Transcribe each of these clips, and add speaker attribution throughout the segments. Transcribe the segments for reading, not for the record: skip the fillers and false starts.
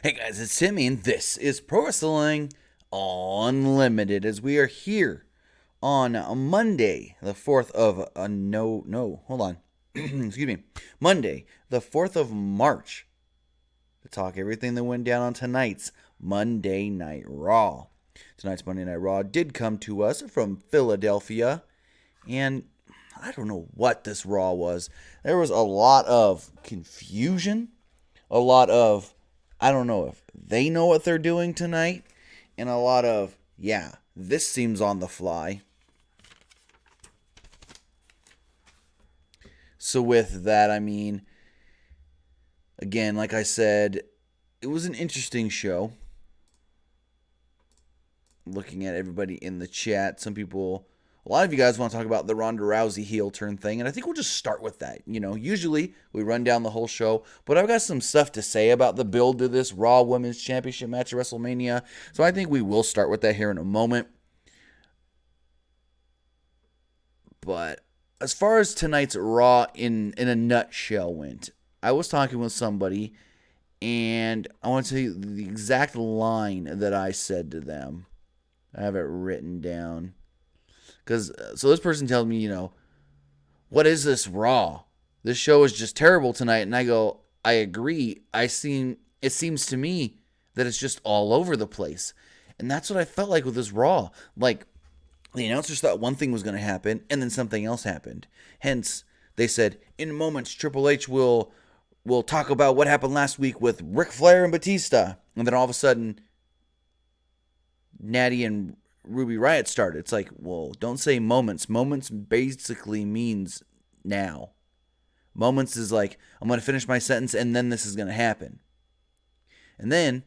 Speaker 1: Hey guys, it's Timmy, and this is Pro Wrestling Unlimited. As we are here on Monday, the 4th of hold on, excuse me, Monday, the 4th of March, to talk everything that went down on tonight's Monday Night Raw. Tonight's Monday Night Raw did come to us from Philadelphia, and I don't know what this Raw was. There was a lot of confusion, a lot of I don't know if they know what they're doing tonight, and a lot of, yeah, this seems on the fly. So with that, again, like I said, it was an interesting show. Looking at everybody in the chat, a lot of you guys want to talk about the Ronda Rousey heel turn thing, and I think we'll just start with that. Usually we run down the whole show, but I've got some stuff to say about the build to this Raw Women's Championship match at WrestleMania, so I think we will start with that here in a moment. But as far as tonight's Raw in a nutshell went, I was talking with somebody, and I want to tell you the exact line that I said to them. I have it written down. So this person tells me, what is this Raw? This show is just terrible tonight. And I go, I agree. It seems to me that it's just all over the place. And that's what I felt like with this Raw. Like, the announcers thought one thing was going to happen, and then something else happened. Hence, they said, in moments, Triple H will talk about what happened last week with Ric Flair and Batista. And then all of a sudden, Natty and Ruby Riott started. It's like, well, don't say moments. Moments basically means now. Moments is like, I'm going to finish my sentence and then this is going to happen. And then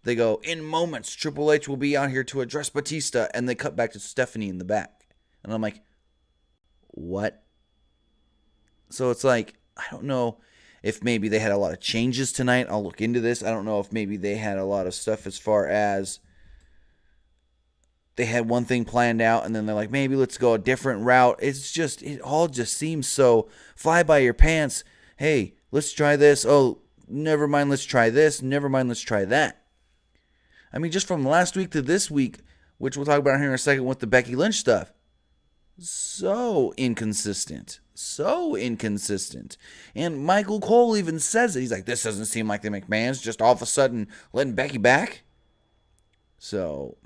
Speaker 1: they go, in moments, Triple H will be out here to address Batista. And they cut back to Stephanie in the back. And I'm like, what? So it's like, I don't know if maybe they had a lot of changes tonight. I'll look into this. I don't know if maybe they had a lot of stuff as far as they had one thing planned out, and then they're like, maybe let's go a different route. It all just seems so fly by your pants. Hey, let's try this. Oh, never mind, let's try this. Never mind, let's try that. Just from last week to this week, which we'll talk about here in a second with the Becky Lynch stuff. So inconsistent. So inconsistent. And Michael Cole even says it. He's like, this doesn't seem like the McMahons just all of a sudden letting Becky back. So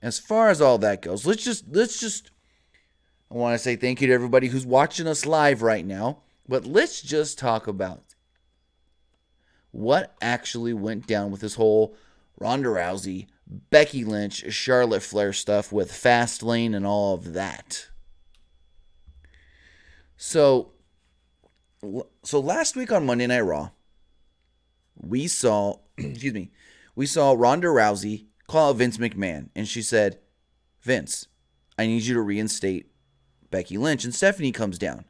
Speaker 1: as far as all that goes, let's just I want to say thank you to everybody who's watching us live right now, but let's just talk about what actually went down with this whole Ronda Rousey, Becky Lynch, Charlotte Flair stuff with Fastlane and all of that. So last week on Monday Night Raw, we saw Ronda Rousey call out Vince McMahon, and she said, Vince, I need you to reinstate Becky Lynch. And Stephanie comes down.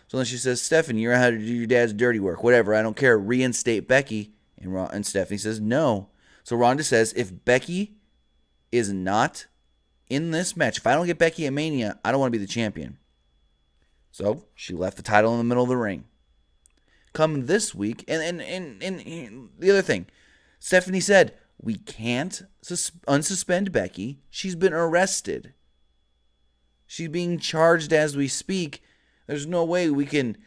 Speaker 1: So then she says, Stephanie, you're out to do your dad's dirty work. Whatever, I don't care. Reinstate Becky. And Stephanie says, no. So Ronda says, if Becky is not in this match, if I don't get Becky at Mania, I don't want to be the champion. So she left the title in the middle of the ring. Come this week, and the other thing, Stephanie said, we can't unsuspend Becky. She's been arrested. She's being charged as we speak. There's no way we can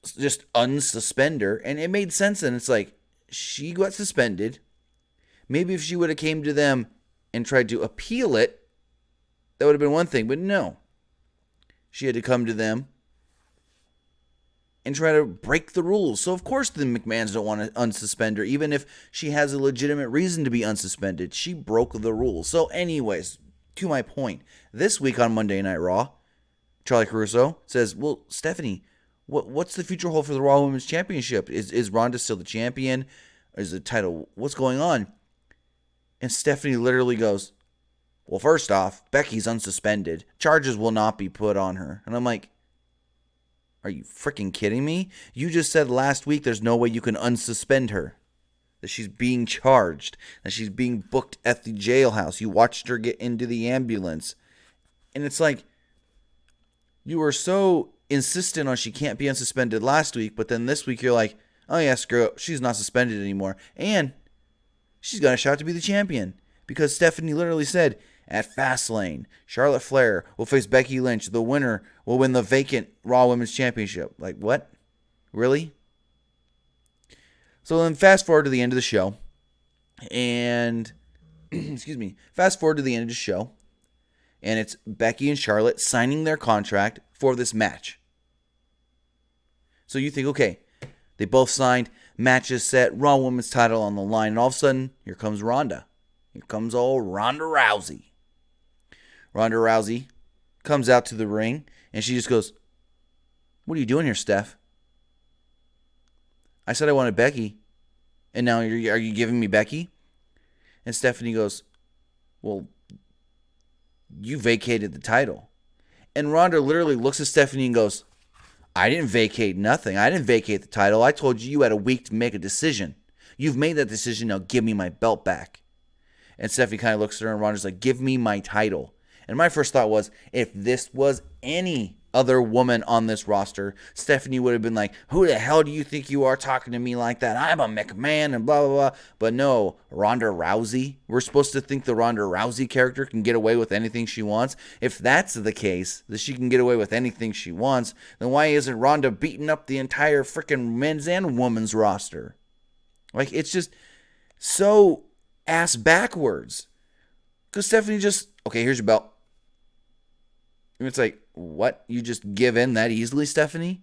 Speaker 1: just unsuspend her. And it made sense. And it's like, she got suspended. Maybe if she would have came to them and tried to appeal it, that would have been one thing. But no. She had to come to them and try to break the rules. So, of course, the McMahons don't want to unsuspend her, even if she has a legitimate reason to be unsuspended. She broke the rules. So, anyways, to my point, this week on Monday Night Raw, Charlie Caruso says, well, Stephanie, what's the future hold for the Raw Women's Championship? Is Ronda still the champion? Is the title? What's going on? And Stephanie literally goes, well, first off, Becky's unsuspended. Charges will not be put on her. And I'm like, are you freaking kidding me? You just said last week there's no way you can unsuspend her. That she's being charged. That she's being booked at the jailhouse. You watched her get into the ambulance. And it's like, you were so insistent on she can't be unsuspended last week, but then this week you're like, Oh yeah, screw it. She's not suspended anymore. And she's got a shot to be the champion. Because Stephanie literally said, at Fastlane, Charlotte Flair will face Becky Lynch. The winner will win the vacant Raw Women's Championship. Like, what? Really? So then fast forward to the end of the show. And, excuse me, fast forward to the end of the show. And it's Becky and Charlotte signing their contract for this match. So you think, okay, they both signed, match is set, Raw Women's title on the line, and all of a sudden, here comes Ronda. Here comes old Ronda Rousey. Ronda Rousey comes out to the ring, and she just goes, what are you doing here, Steph? I said I wanted Becky, and now are you giving me Becky? And Stephanie goes, well, you vacated the title. And Ronda literally looks at Stephanie and goes, I didn't vacate nothing. I didn't vacate the title. I told you had a week to make a decision. You've made that decision. Now give me my belt back. And Stephanie kind of looks at her and Ronda's like, give me my title. And my first thought was, if this was any other woman on this roster, Stephanie would have been like, who the hell do you think you are talking to me like that? I'm a McMahon and blah, blah, blah. But no, Ronda Rousey. We're supposed to think the Ronda Rousey character can get away with anything she wants. If that's the case, that she can get away with anything she wants, then why isn't Ronda beating up the entire freaking men's and women's roster? Like, it's just so ass backwards. Because Stephanie just, okay, here's your belt. And it's like, what? You just give in that easily, Stephanie?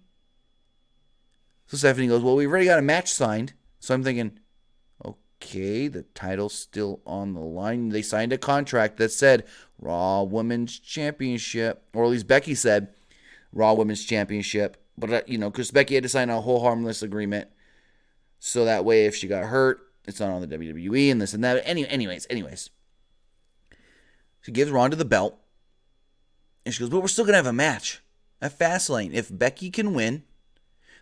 Speaker 1: So Stephanie goes, well, we've already got a match signed. So I'm thinking, okay, the title's still on the line. They signed a contract that said Raw Women's Championship. Or at least Becky said Raw Women's Championship. But, because Becky had to sign a whole harmless agreement. So that way, if she got hurt, it's not on the WWE and this and that. Anyways. She gives Ronda the belt. And she goes, but we're still going to have a match at Fastlane. If Becky can win,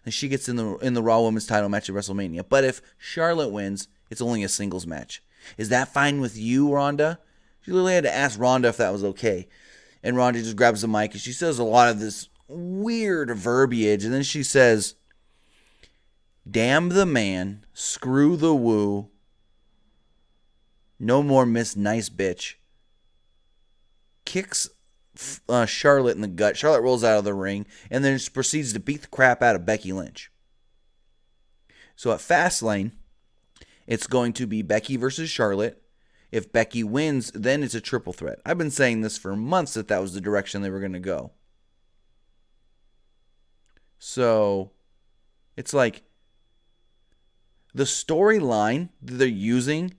Speaker 1: then she gets in the Raw Women's title match at WrestleMania. But if Charlotte wins, it's only a singles match. Is that fine with you, Ronda? She literally had to ask Ronda if that was okay. And Ronda just grabs the mic and she says a lot of this weird verbiage. And then she says, damn the man, screw the woo, no more Miss Nice Bitch. Kicks Charlotte in the gut. Charlotte rolls out of the ring and then proceeds to beat the crap out of Becky Lynch. So at Fastlane, it's going to be Becky versus Charlotte. If Becky wins, then it's a triple threat. I've been saying this for months that was the direction they were going to go. So it's like the storyline that they're using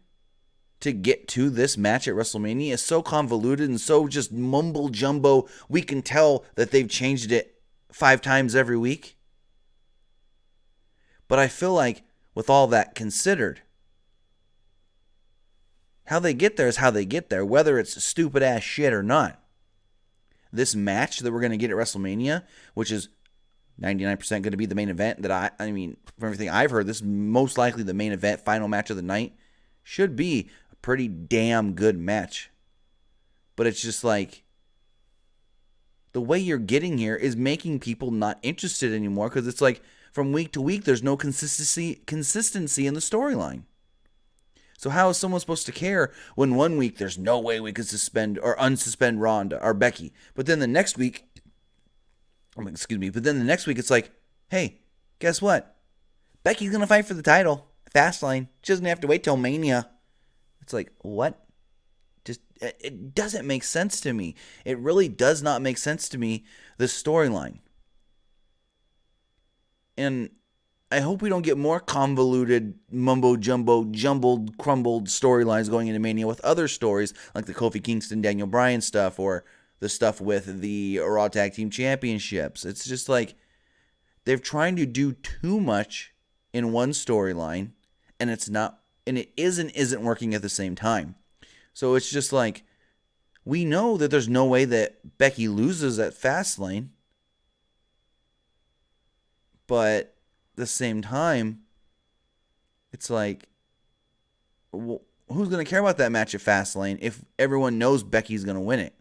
Speaker 1: to get to this match at WrestleMania is so convoluted and so just mumble jumbo. We can tell that they've changed it 5 times every week. But I feel like with all that considered, how they get there is how they get there, whether it's stupid ass shit or not. This match that we're going to get at WrestleMania, which is 99% going to be the main event, that I mean, from everything I've heard, this is most likely the main event, final match of the night, should be pretty damn good match. But it's just like, the way you're getting here is making people not interested anymore, because it's like from week to week there's no consistency in the storyline. So how is someone supposed to care when one week there's no way we could suspend or unsuspend Ronda or Becky, but then the next week it's like, hey, guess what? Becky's gonna fight for the title, Fastlane. She doesn't have to wait till Mania. It's like, what? Just, it doesn't make sense to me. It really does not make sense to me, this storyline. And I hope we don't get more convoluted, mumbo-jumbo, jumbled, crumbled storylines going into Mania with other stories like the Kofi Kingston, Daniel Bryan stuff, or the stuff with the Raw Tag Team Championships. It's just like they're trying to do too much in one storyline, and it isn't working at the same time. So it's just like, we know that there's no way that Becky loses at Fastlane, but at the same time, it's like, well, who's going to care about that match at Fastlane if everyone knows Becky's going to win it?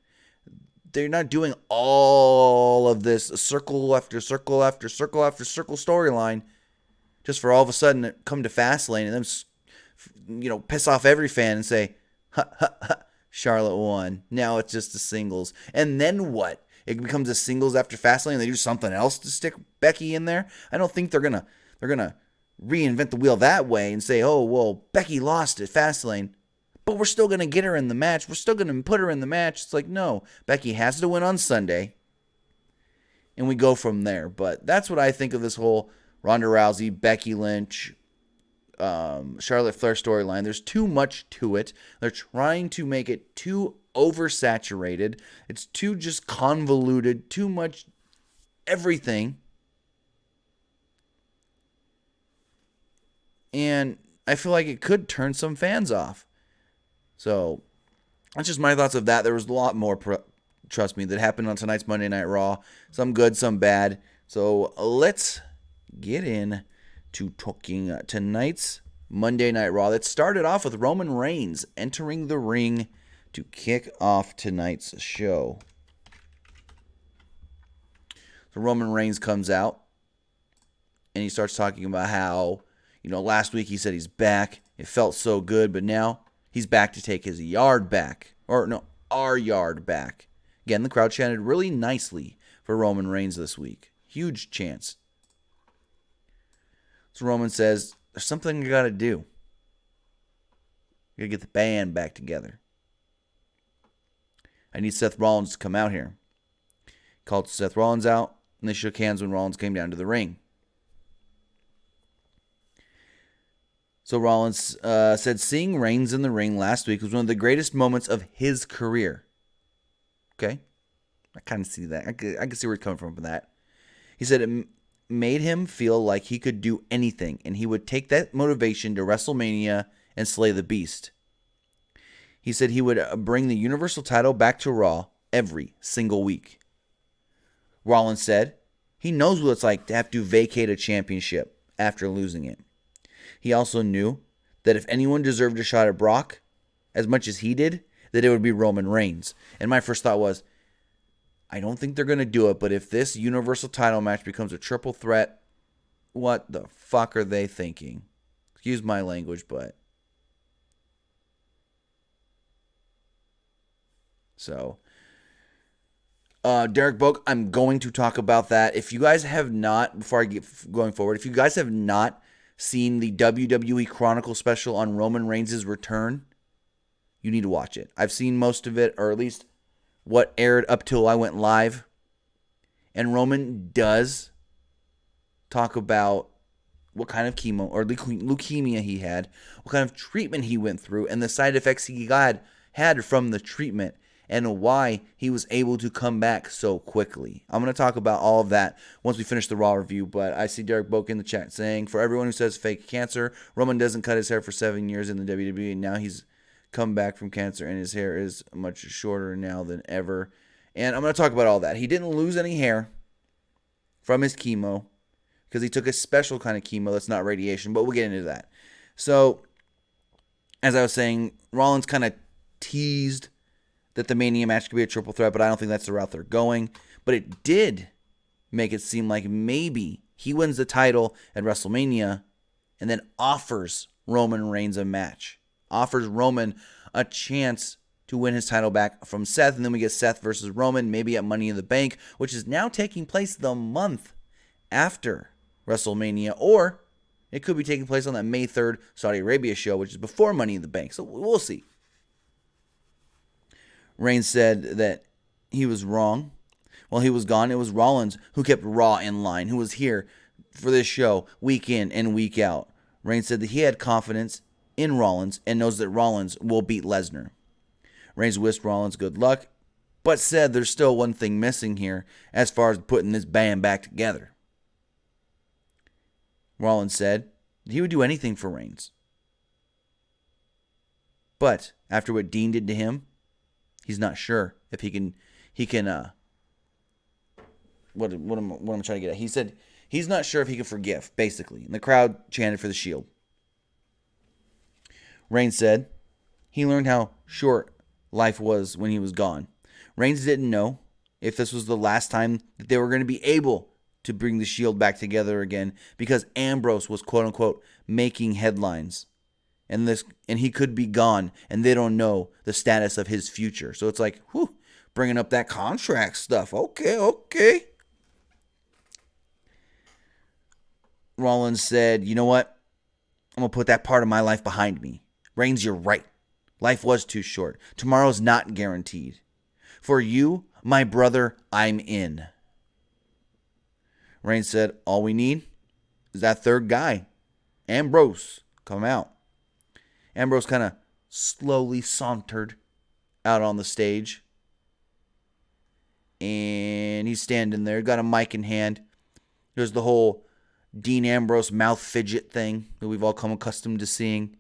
Speaker 1: They're not doing all of this circle after circle after circle after circle storyline just for all of a sudden come to Fastlane and them, piss off every fan and say, ha, ha, ha, Charlotte won. Now it's just a singles. And then what? It becomes a singles after Fastlane and they do something else to stick Becky in there? I don't think they're gonna reinvent the wheel that way and say, oh, well, Becky lost at Fastlane, but we're still going to get her in the match. We're still going to put her in the match. It's like, no, Becky has to win on Sunday, and we go from there. But that's what I think of this whole Ronda Rousey, Becky Lynch, Charlotte Flair storyline. There's too much to it. They're trying to make it too oversaturated. It's too just convoluted, too much everything. And I feel like it could turn some fans off. So that's just my thoughts of that. There was a lot more, trust me, that happened on tonight's Monday Night Raw. Some good, some bad. So let's get in to talking tonight's Monday Night Raw. That started off with Roman Reigns entering the ring to kick off tonight's show. So Roman Reigns comes out and he starts talking about how, last week he said he's back. It felt so good, but now he's back to take his yard back. Or no, our yard back. Again, the crowd chanted really nicely for Roman Reigns this week. Huge chance. So Roman says, there's something you got to do. You got to get the band back together. I need Seth Rollins to come out here. Called Seth Rollins out, and they shook hands when Rollins came down to the ring. So Rollins said seeing Reigns in the ring last week was one of the greatest moments of his career. Okay? I kind of see that. I can see where he's coming from for that. He said it made him feel like he could do anything, and he would take that motivation to WrestleMania and slay the Beast. He said he would bring the Universal title back to Raw every single week. Rollins said he knows what it's like to have to vacate a championship after losing it. He also knew that if anyone deserved a shot at Brock as much as he did, that it would be Roman Reigns. And my first thought was, I don't think they're going to do it, but if this Universal title match becomes a triple threat, what the fuck are they thinking? Excuse my language, but... So, Derek Boak, I'm going to talk about that. If you guys have not, before I get going forward, if you guys have not seen the WWE Chronicle special on Roman Reigns' return, you need to watch it. I've seen most of it, or at least what aired up till I went live. And Roman does talk about what kind of chemo or leukemia he had, what kind of treatment he went through, and the side effects he had from the treatment, and why he was able to come back so quickly. I'm going to talk about all of that once we finish the Raw review, but I see Derek Boak in the chat saying, for everyone who says fake cancer, Roman doesn't cut his hair for 7 years in the WWE, and now he's come back from cancer, and his hair is much shorter now than ever. And I'm going to talk about all that. He didn't lose any hair from his chemo, because he took a special kind of chemo that's not radiation, but we'll get into that. So, as I was saying, Rollins kind of teased that the Mania match could be a triple threat, but I don't think that's the route they're going. But it did make it seem like maybe he wins the title at WrestleMania and then offers Roman Reigns a match. Offers Roman a chance to win his title back from Seth, and then we get Seth versus Roman, maybe at Money in the Bank, which is now taking place the month after WrestleMania, or it could be taking place on that May 3rd Saudi Arabia show, which is before Money in the Bank. So we'll see. Reigns said that he was wrong. While he was gone, it was Rollins who kept Raw in line, who was here for this show week in and week out. Reigns said that he had confidence in Rollins and knows that Rollins will beat Lesnar. Reigns wished Rollins good luck, but said there's still one thing missing here as far as putting this band back together. Rollins said that he would do anything for Reigns. But after what Dean did to him, he's not sure if he can what I'm trying to get at. He said he's not sure if he can forgive, basically. And the crowd chanted for the Shield. Reigns said he learned how short life was when he was gone. Reigns didn't know if this was the last time that they were going to be able to bring the Shield back together again because Ambrose was quote unquote making headlines. And he could be gone, and they don't know the status of his future. So it's like, whew, bringing up that contract stuff. Okay. Rollins said, you know what? I'm going to put that part of my life behind me. Reigns, you're right. Life was too short. Tomorrow's not guaranteed. For you, my brother, I'm in. Reigns said, all we need is that third guy, Ambrose, come out. Ambrose kind of slowly sauntered out on the stage. And he's standing there, got a mic in hand. There's the whole Dean Ambrose mouth fidget thing that we've all come accustomed to seeing.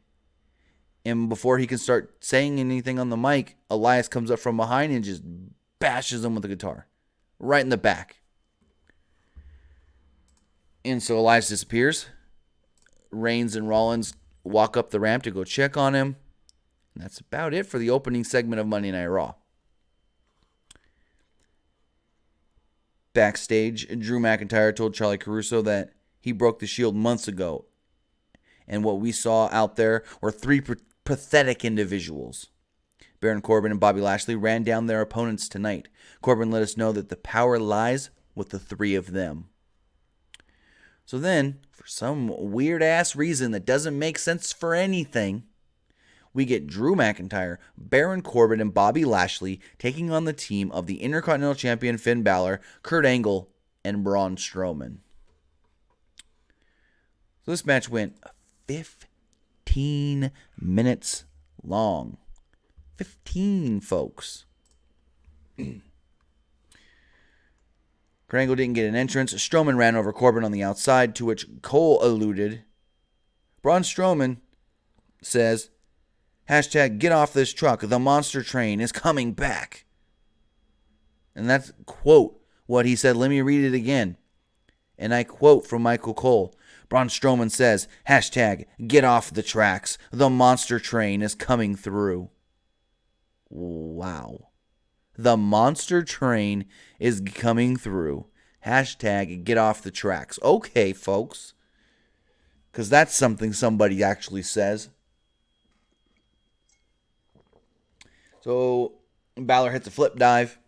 Speaker 1: And before he can start saying anything on the mic, Elias comes up from behind and just bashes him with the guitar. Right in the back. And so Elias disappears. Reigns and Rollins walk up the ramp to go check on him. And that's about it for the opening segment of Monday Night Raw. Backstage, Drew McIntyre told Charlie Caruso that he broke the Shield months ago. And what we saw out there were three pathetic individuals. Baron Corbin and Bobby Lashley ran down their opponents tonight. Corbin let us know that the power lies with the three of them. So then, for some weird-ass reason that doesn't make sense for anything, we get Drew McIntyre, Baron Corbin, and Bobby Lashley taking on the team of the Intercontinental Champion Finn Balor, Kurt Angle, and Braun Strowman. So this match went 15 minutes long. 15, folks. Kurt Angle didn't get an entrance. Strowman ran over Corbin on the outside, to which Cole alluded. Braun Strowman says, hashtag get off this truck. The monster train is coming back. And that's, quote, what he said. Let me read it again. And I quote from Michael Cole. Braun Strowman says, hashtag get off the tracks. The monster train is coming through. Wow. The monster train is coming through. Hashtag get off the tracks. Okay, folks. Because that's something somebody actually says. So, Balor hits a flip dive.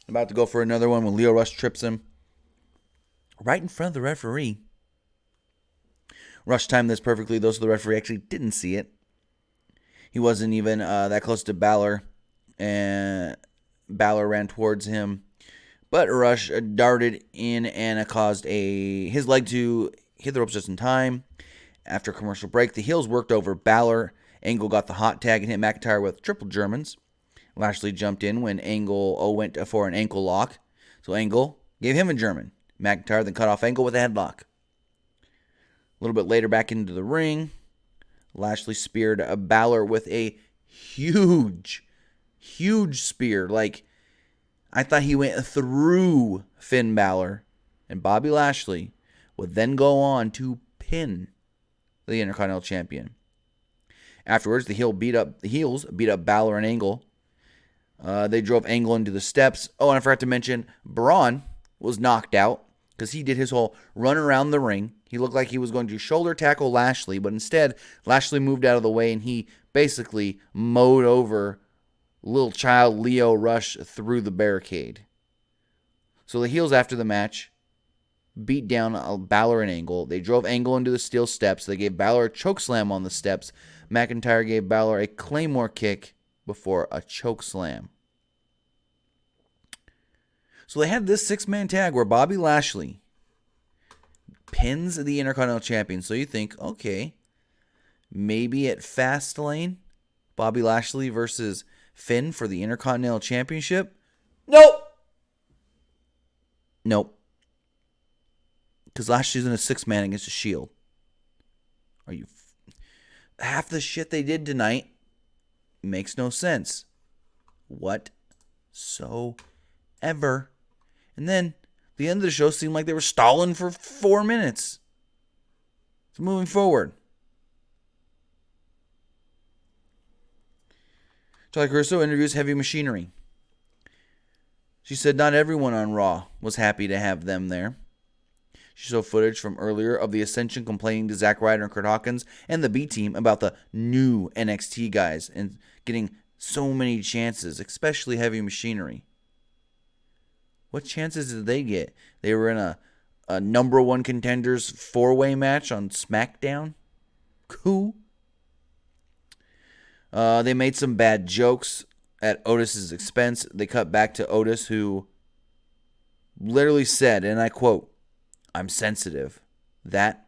Speaker 1: About to go for another one when Lio Rush trips him. Right in front of the referee. Rush timed this perfectly, though, so the referee actually didn't see it. He wasn't even that close to Balor. And Balor ran towards him. But Rush darted in and caused his leg to hit the ropes just in time. After a commercial break, the heels worked over Balor. Angle got the hot tag and hit McIntyre with triple Germans. Lashley jumped in when Angle went for an ankle lock. So Angle gave him a German. McIntyre then cut off Angle with a headlock. A little bit later, back into the ring, Lashley speared Balor with a huge spear. Like, I thought he went through Finn Balor, and Bobby Lashley would then go on to pin the Intercontinental Champion. Afterwards, the heels beat up Balor and Angle. They drove Angle into the steps. Oh, and I forgot to mention, Braun was knocked out because he did his whole run around the ring. He looked like he was going to shoulder tackle Lashley, but instead, Lashley moved out of the way, and he basically mowed over little child Lio Rush through the barricade. So the heels after the match beat down Balor and Angle. They drove Angle into the steel steps. They gave Balor a chokeslam on the steps. McIntyre gave Balor a Claymore kick before a chokeslam. So they had this six-man tag where Bobby Lashley pins the Intercontinental Champion. So you think, okay, maybe at Fastlane, Bobby Lashley versus Finn for the Intercontinental Championship? Nope. Because Lashley's in a six-man against a Shield. Are you... Half the shit they did tonight makes no sense. Whatsoever. And then, the end of the show seemed like they were stalling for 4 minutes. So moving forward. Charlie Caruso interviews Heavy Machinery. She said not everyone on Raw was happy to have them there. She showed footage from earlier of the Ascension complaining to Zack Ryder and Kurt Hawkins and the B Team about the new NXT guys and getting so many chances, especially Heavy Machinery. What chances did they get? They were in a number one contenders 4-way match on SmackDown. Cool. They made some bad jokes at Otis's expense. They cut back to Otis, who literally said, and I quote, "I'm sensitive. That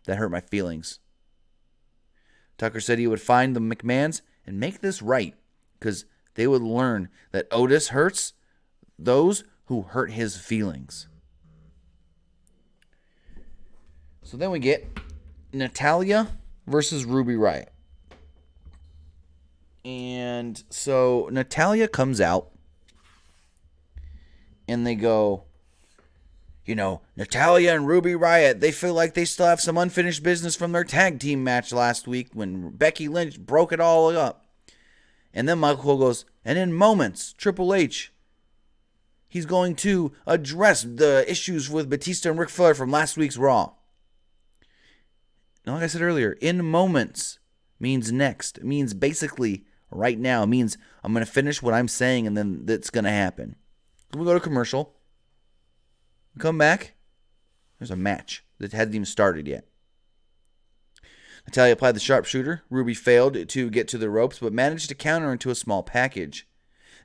Speaker 1: hurt my feelings." Tucker said he would find the McMahons and make this right, because they would learn that Otis hurts those who hurt his feelings. So then we get Natalya versus Ruby Riott. And so Natalya comes out and they go, Natalya and Ruby Riott, they feel like they still have some unfinished business from their tag team match last week when Becky Lynch broke it all up. And then Michael Cole goes, and in moments, Triple H, he's going to address the issues with Batista and Ric Flair from last week's Raw. Now, like I said earlier, in moments means next. It means basically right now. It means I'm going to finish what I'm saying and then that's going to happen. We go to commercial. We come back. There's a match that hadn't even started yet. Natalya applied the sharpshooter. Ruby failed to get to the ropes, but managed to counter into a small package.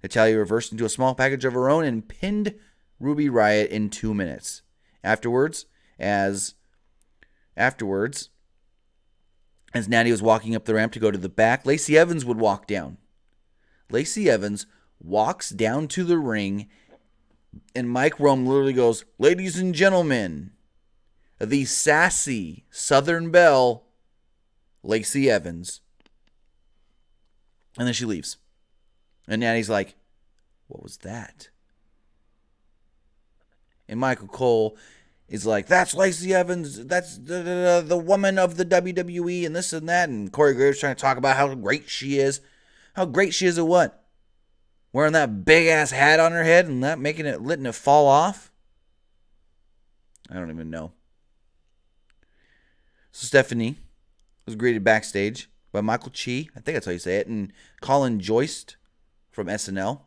Speaker 1: Natalya reversed into a small package of her own and pinned Ruby Riott in 2 minutes. Afterwards, as Natty was walking up the ramp to go to the back, Lacey Evans would walk down. Lacey Evans walks down to the ring, and Mike Rome literally goes, "Ladies and gentlemen, the sassy Southern Belle, Lacey Evans." And then she leaves. And Natty's like, "What was that?" And Michael Cole is like, "That's Lacey Evans. That's the woman of the WWE and this and that." And Corey Graves trying to talk about how great she is. How great she is at what? Wearing that big-ass hat on her head and not letting it fall off? I don't even know. So Stephanie was greeted backstage by Michael Chi, I think that's how you say it, and Colin Jost from SNL.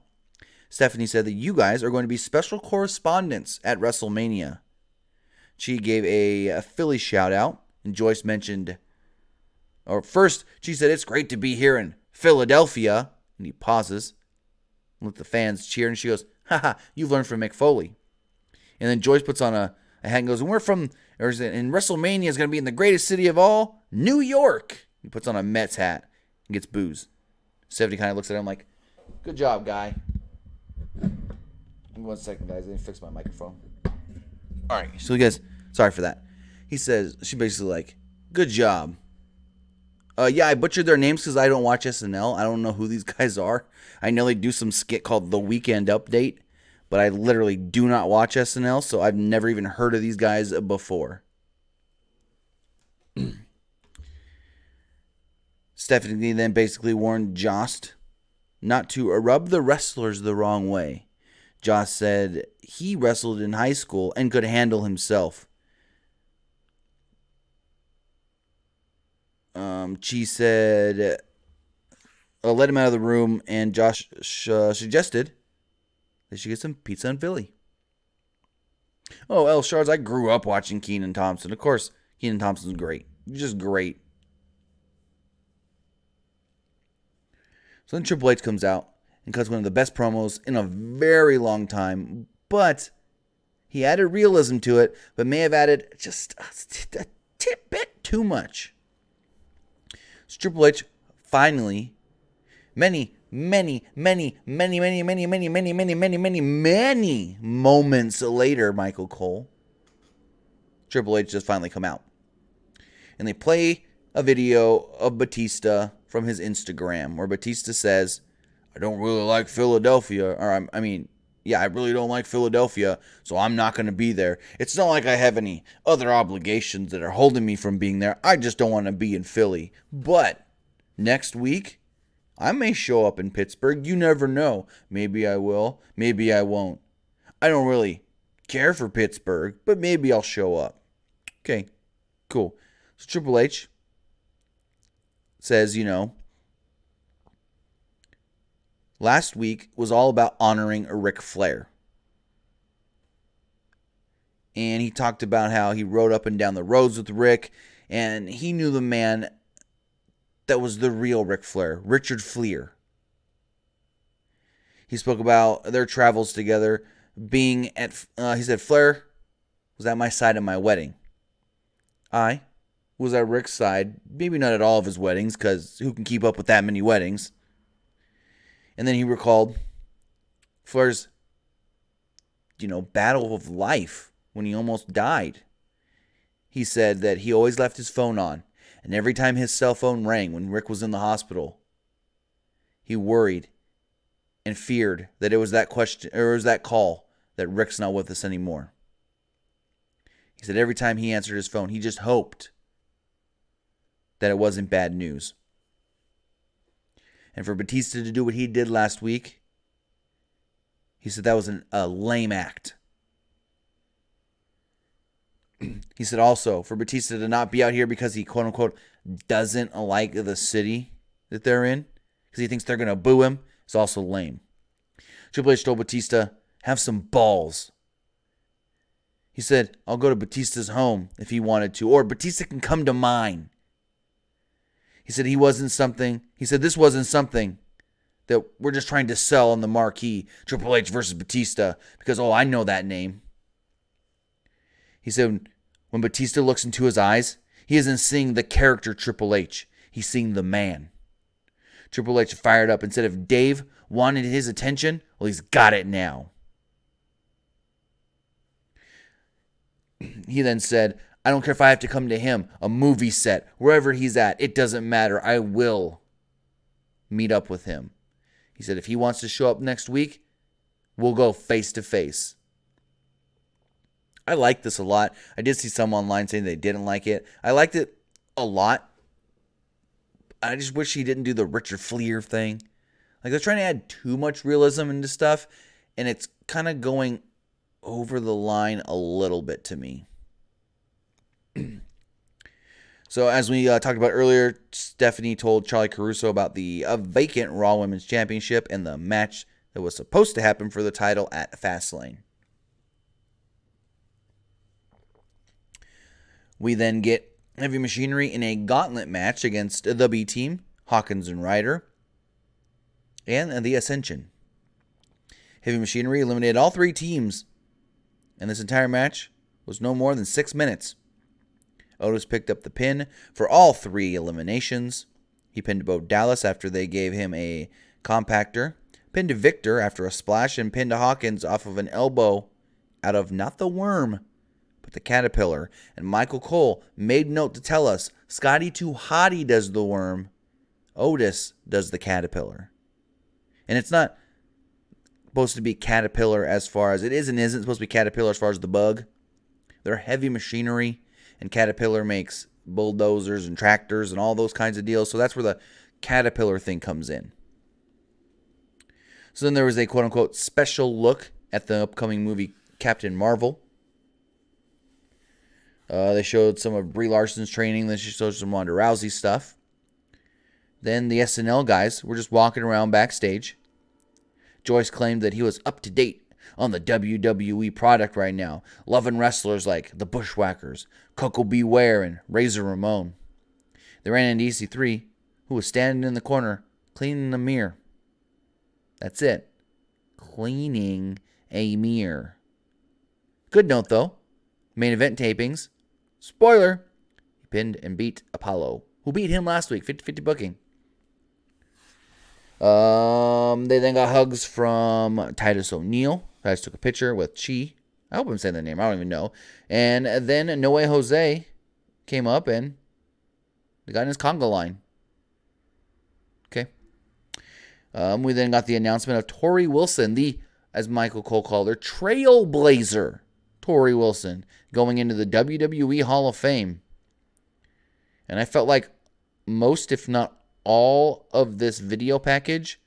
Speaker 1: Stephanie said that you guys are going to be special correspondents at WrestleMania. She gave a Philly shout out, and Joyce mentioned, or first she said it's great to be here in Philadelphia, and he pauses, and let the fans cheer, and she goes, "Haha, you've learned from Mick Foley." And then Joyce puts on a hat and goes, "And WrestleMania is going to be in the greatest city of all, New York." He puts on a Mets hat and gets boos. Stephanie kind of looks at him like, "Good job, guy." Give me 1 second, guys. Let me fix my microphone. All right, so you guys, sorry for that. She basically like, "Good job." Yeah, I butchered their names because I don't watch SNL. I don't know who these guys are. I know they do some skit called The Weekend Update, but I literally do not watch SNL, so I've never even heard of these guys before. Stephanie then basically warned Jost not to rub the wrestlers the wrong way. Jost said he wrestled in high school and could handle himself. She said, let him out of the room, and Josh suggested they should get some pizza in Philly. Oh, L. Shards, I grew up watching Kenan Thompson. Of course, Kenan Thompson's great. He's just great. So then Triple H comes out and cuts one of the best promos in a very long time, but he added realism to it, but may have added just a bit too much. So Triple H finally, many moments later, Michael Cole, Triple H just finally come out. And they play a video of Batista from his Instagram where Batista says, "I don't really like Philadelphia," or I really don't like Philadelphia, so I'm not going to be there. It's not like I have any other obligations that are holding me from being there. I just don't want to be in Philly. But next week, I may show up in Pittsburgh. You never know. Maybe I will. Maybe I won't. I don't really care for Pittsburgh, but maybe I'll show up. Okay, cool. So Triple H says, last week was all about honoring Ric Flair. And he talked about how he rode up and down the roads with Rick, and he knew the man that was the real Ric Flair, Richard Fleer. He spoke about their travels together, being at, he said, Flair was at my side at my wedding. I was at Rick's side, maybe not at all of his weddings, because who can keep up with that many weddings? And then he recalled Flair's, battle of life when he almost died. He said that he always left his phone on, and every time his cell phone rang when Rick was in the hospital, he worried and feared that it was that question, or it was that call that Rick's not with us anymore. He said every time he answered his phone, he just hoped that it wasn't bad news. And for Batista to do what he did last week, he said that was a lame act. He said also, for Batista to not be out here because he, quote unquote, doesn't like the city that they're in, because he thinks they're going to boo him, is also lame. Triple H told Batista, have some balls. He said, I'll go to Batista's home if he wanted to, or Batista can come to mine. He said this wasn't something that we're just trying to sell on the marquee, Triple H versus Batista, because, I know that name. He said when Batista looks into his eyes, he isn't seeing the character Triple H. He's seeing the man. Triple H fired up and said if Dave wanted his attention, well, he's got it now. He then said, I don't care if I have to come to him, a movie set, wherever he's at. It doesn't matter. I will meet up with him. He said if he wants to show up next week, we'll go face to face. I like this a lot. I did see some online saying they didn't like it. I liked it a lot. I just wish he didn't do the Richard Fleer thing. Like, they're trying to add too much realism into stuff, and it's kind of going over the line a little bit to me. So, as we talked about earlier, Stephanie told Charlie Caruso about the vacant Raw Women's Championship and the match that was supposed to happen for the title at Fastlane. We then get Heavy Machinery in a gauntlet match against the B Team, Hawkins and Ryder, and the Ascension. Heavy Machinery eliminated all three teams, and this entire match was no more than 6 minutes. Otis picked up the pin for all three eliminations. He pinned Bo Dallas after they gave him a compactor, pinned Victor after a splash, and pinned Hawkins off of an elbow out of not the worm, but the caterpillar. And Michael Cole made note to tell us Scotty 2 Hotty does the worm, Otis does the caterpillar. And it's not supposed to be caterpillar as far as it is and isn't supposed to be caterpillar as far as the bug. They're Heavy Machinery, and Caterpillar makes bulldozers and tractors and all those kinds of deals. So that's where the caterpillar thing comes in. So then there was a quote-unquote special look at the upcoming movie Captain Marvel. They showed some of Brie Larson's training. Then she showed some Ronda Rousey stuff. Then the SNL guys were just walking around backstage. Joyce claimed that he was up to date on the WWE product right now, loving wrestlers like the Bushwhackers, Coco Beware, and Razor Ramon. They ran into EC3, who was standing in the corner, cleaning a mirror. That's it. Cleaning a mirror. Good note, though. Main event tapings. Spoiler. He pinned and beat Apollo, who beat him last week, 50-50 booking. They then got hugs from Titus O'Neil. Titus took a picture with Chi. I hope I'm saying that name. I don't even know. And then No Way Jose came up and they got in his conga line. Okay. We then got the announcement of Tori Wilson, the, as Michael Cole called her, trailblazer. Tori Wilson going into the WWE Hall of Fame. And I felt like most, if not all, of this video package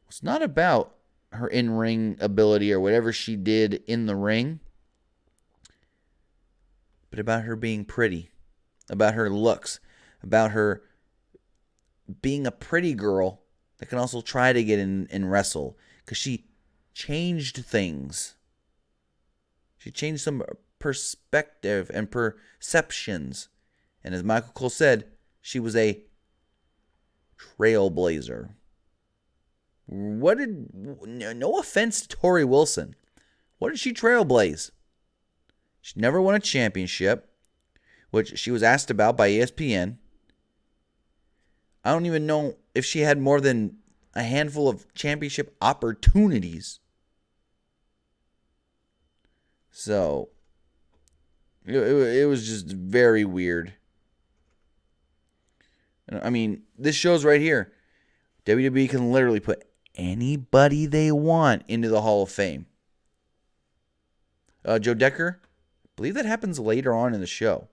Speaker 1: was not about her in-ring ability or whatever she did in the ring. but about her being pretty, about her looks, about her being a pretty girl that can also try to get in and wrestle, because she changed things. She changed some perspective and perceptions. And as Michael Cole said, she was a trailblazer. No offense to Tori Wilson, what did she trailblaze? She never won a championship, which she was asked about by ESPN. I don't even know if she had more than a handful of championship opportunities. So, it was just very weird. I mean, this shows right here, WWE can literally put anybody they want into the Hall of Fame. Joe Decker, I believe that happens later on in the show,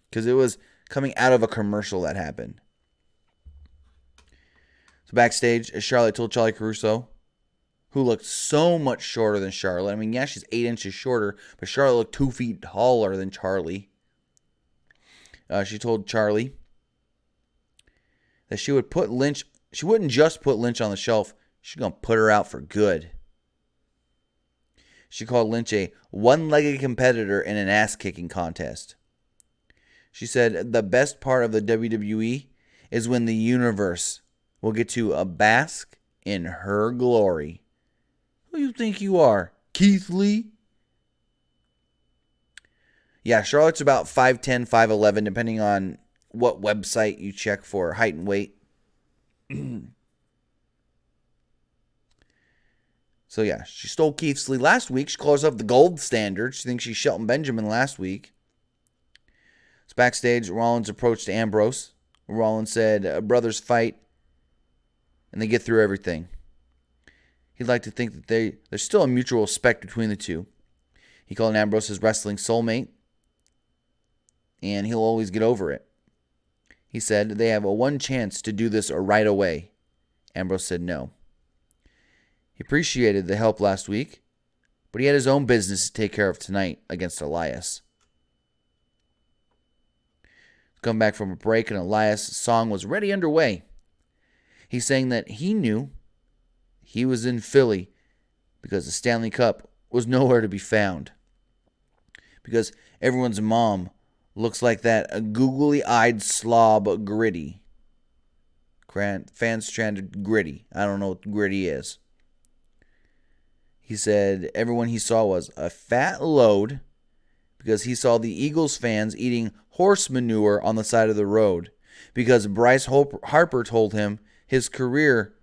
Speaker 1: because it was coming out of a commercial that happened. So backstage, Charlotte told Charlie Caruso, who looked so much shorter than Charlotte. I mean, yeah, she's 8 inches shorter, but Charlotte looked 2 feet taller than Charlie. She told Charlie that she would put Lynch, she wouldn't just put Lynch on the shelf, she's going to put her out for good. She called Lynch a one-legged competitor in an ass-kicking contest. She said the best part of the WWE is when the universe will get to bask in her glory. Who you think you are, Keith Lee? Yeah, Charlotte's about 5'10", 5'11", depending on what website you check for height and weight. So yeah, she stole Keith Lee last week. She calls herself the gold standard. She thinks she's Shelton Benjamin last week. So backstage, Rollins approached Ambrose. Rollins said, brothers fight, and they get through everything. He'd like to think that there's still a mutual respect between the two. He called Ambrose his wrestling soulmate, and he'll always get over it. He said they have a one chance to do this right away. Ambrose said no. He appreciated the help last week, but he had his own business to take care of tonight against Elias. Come back from a break, and Elias' song was already underway. He's saying that he knew he was in Philly because the Stanley Cup was nowhere to be found. Because everyone's mom looks like that googly-eyed slob Gritty. Fans chanted Gritty. I don't know what Gritty is. He said everyone he saw was a fat load because he saw the Eagles fans eating horse manure on the side of the road because Bryce Harper told him his career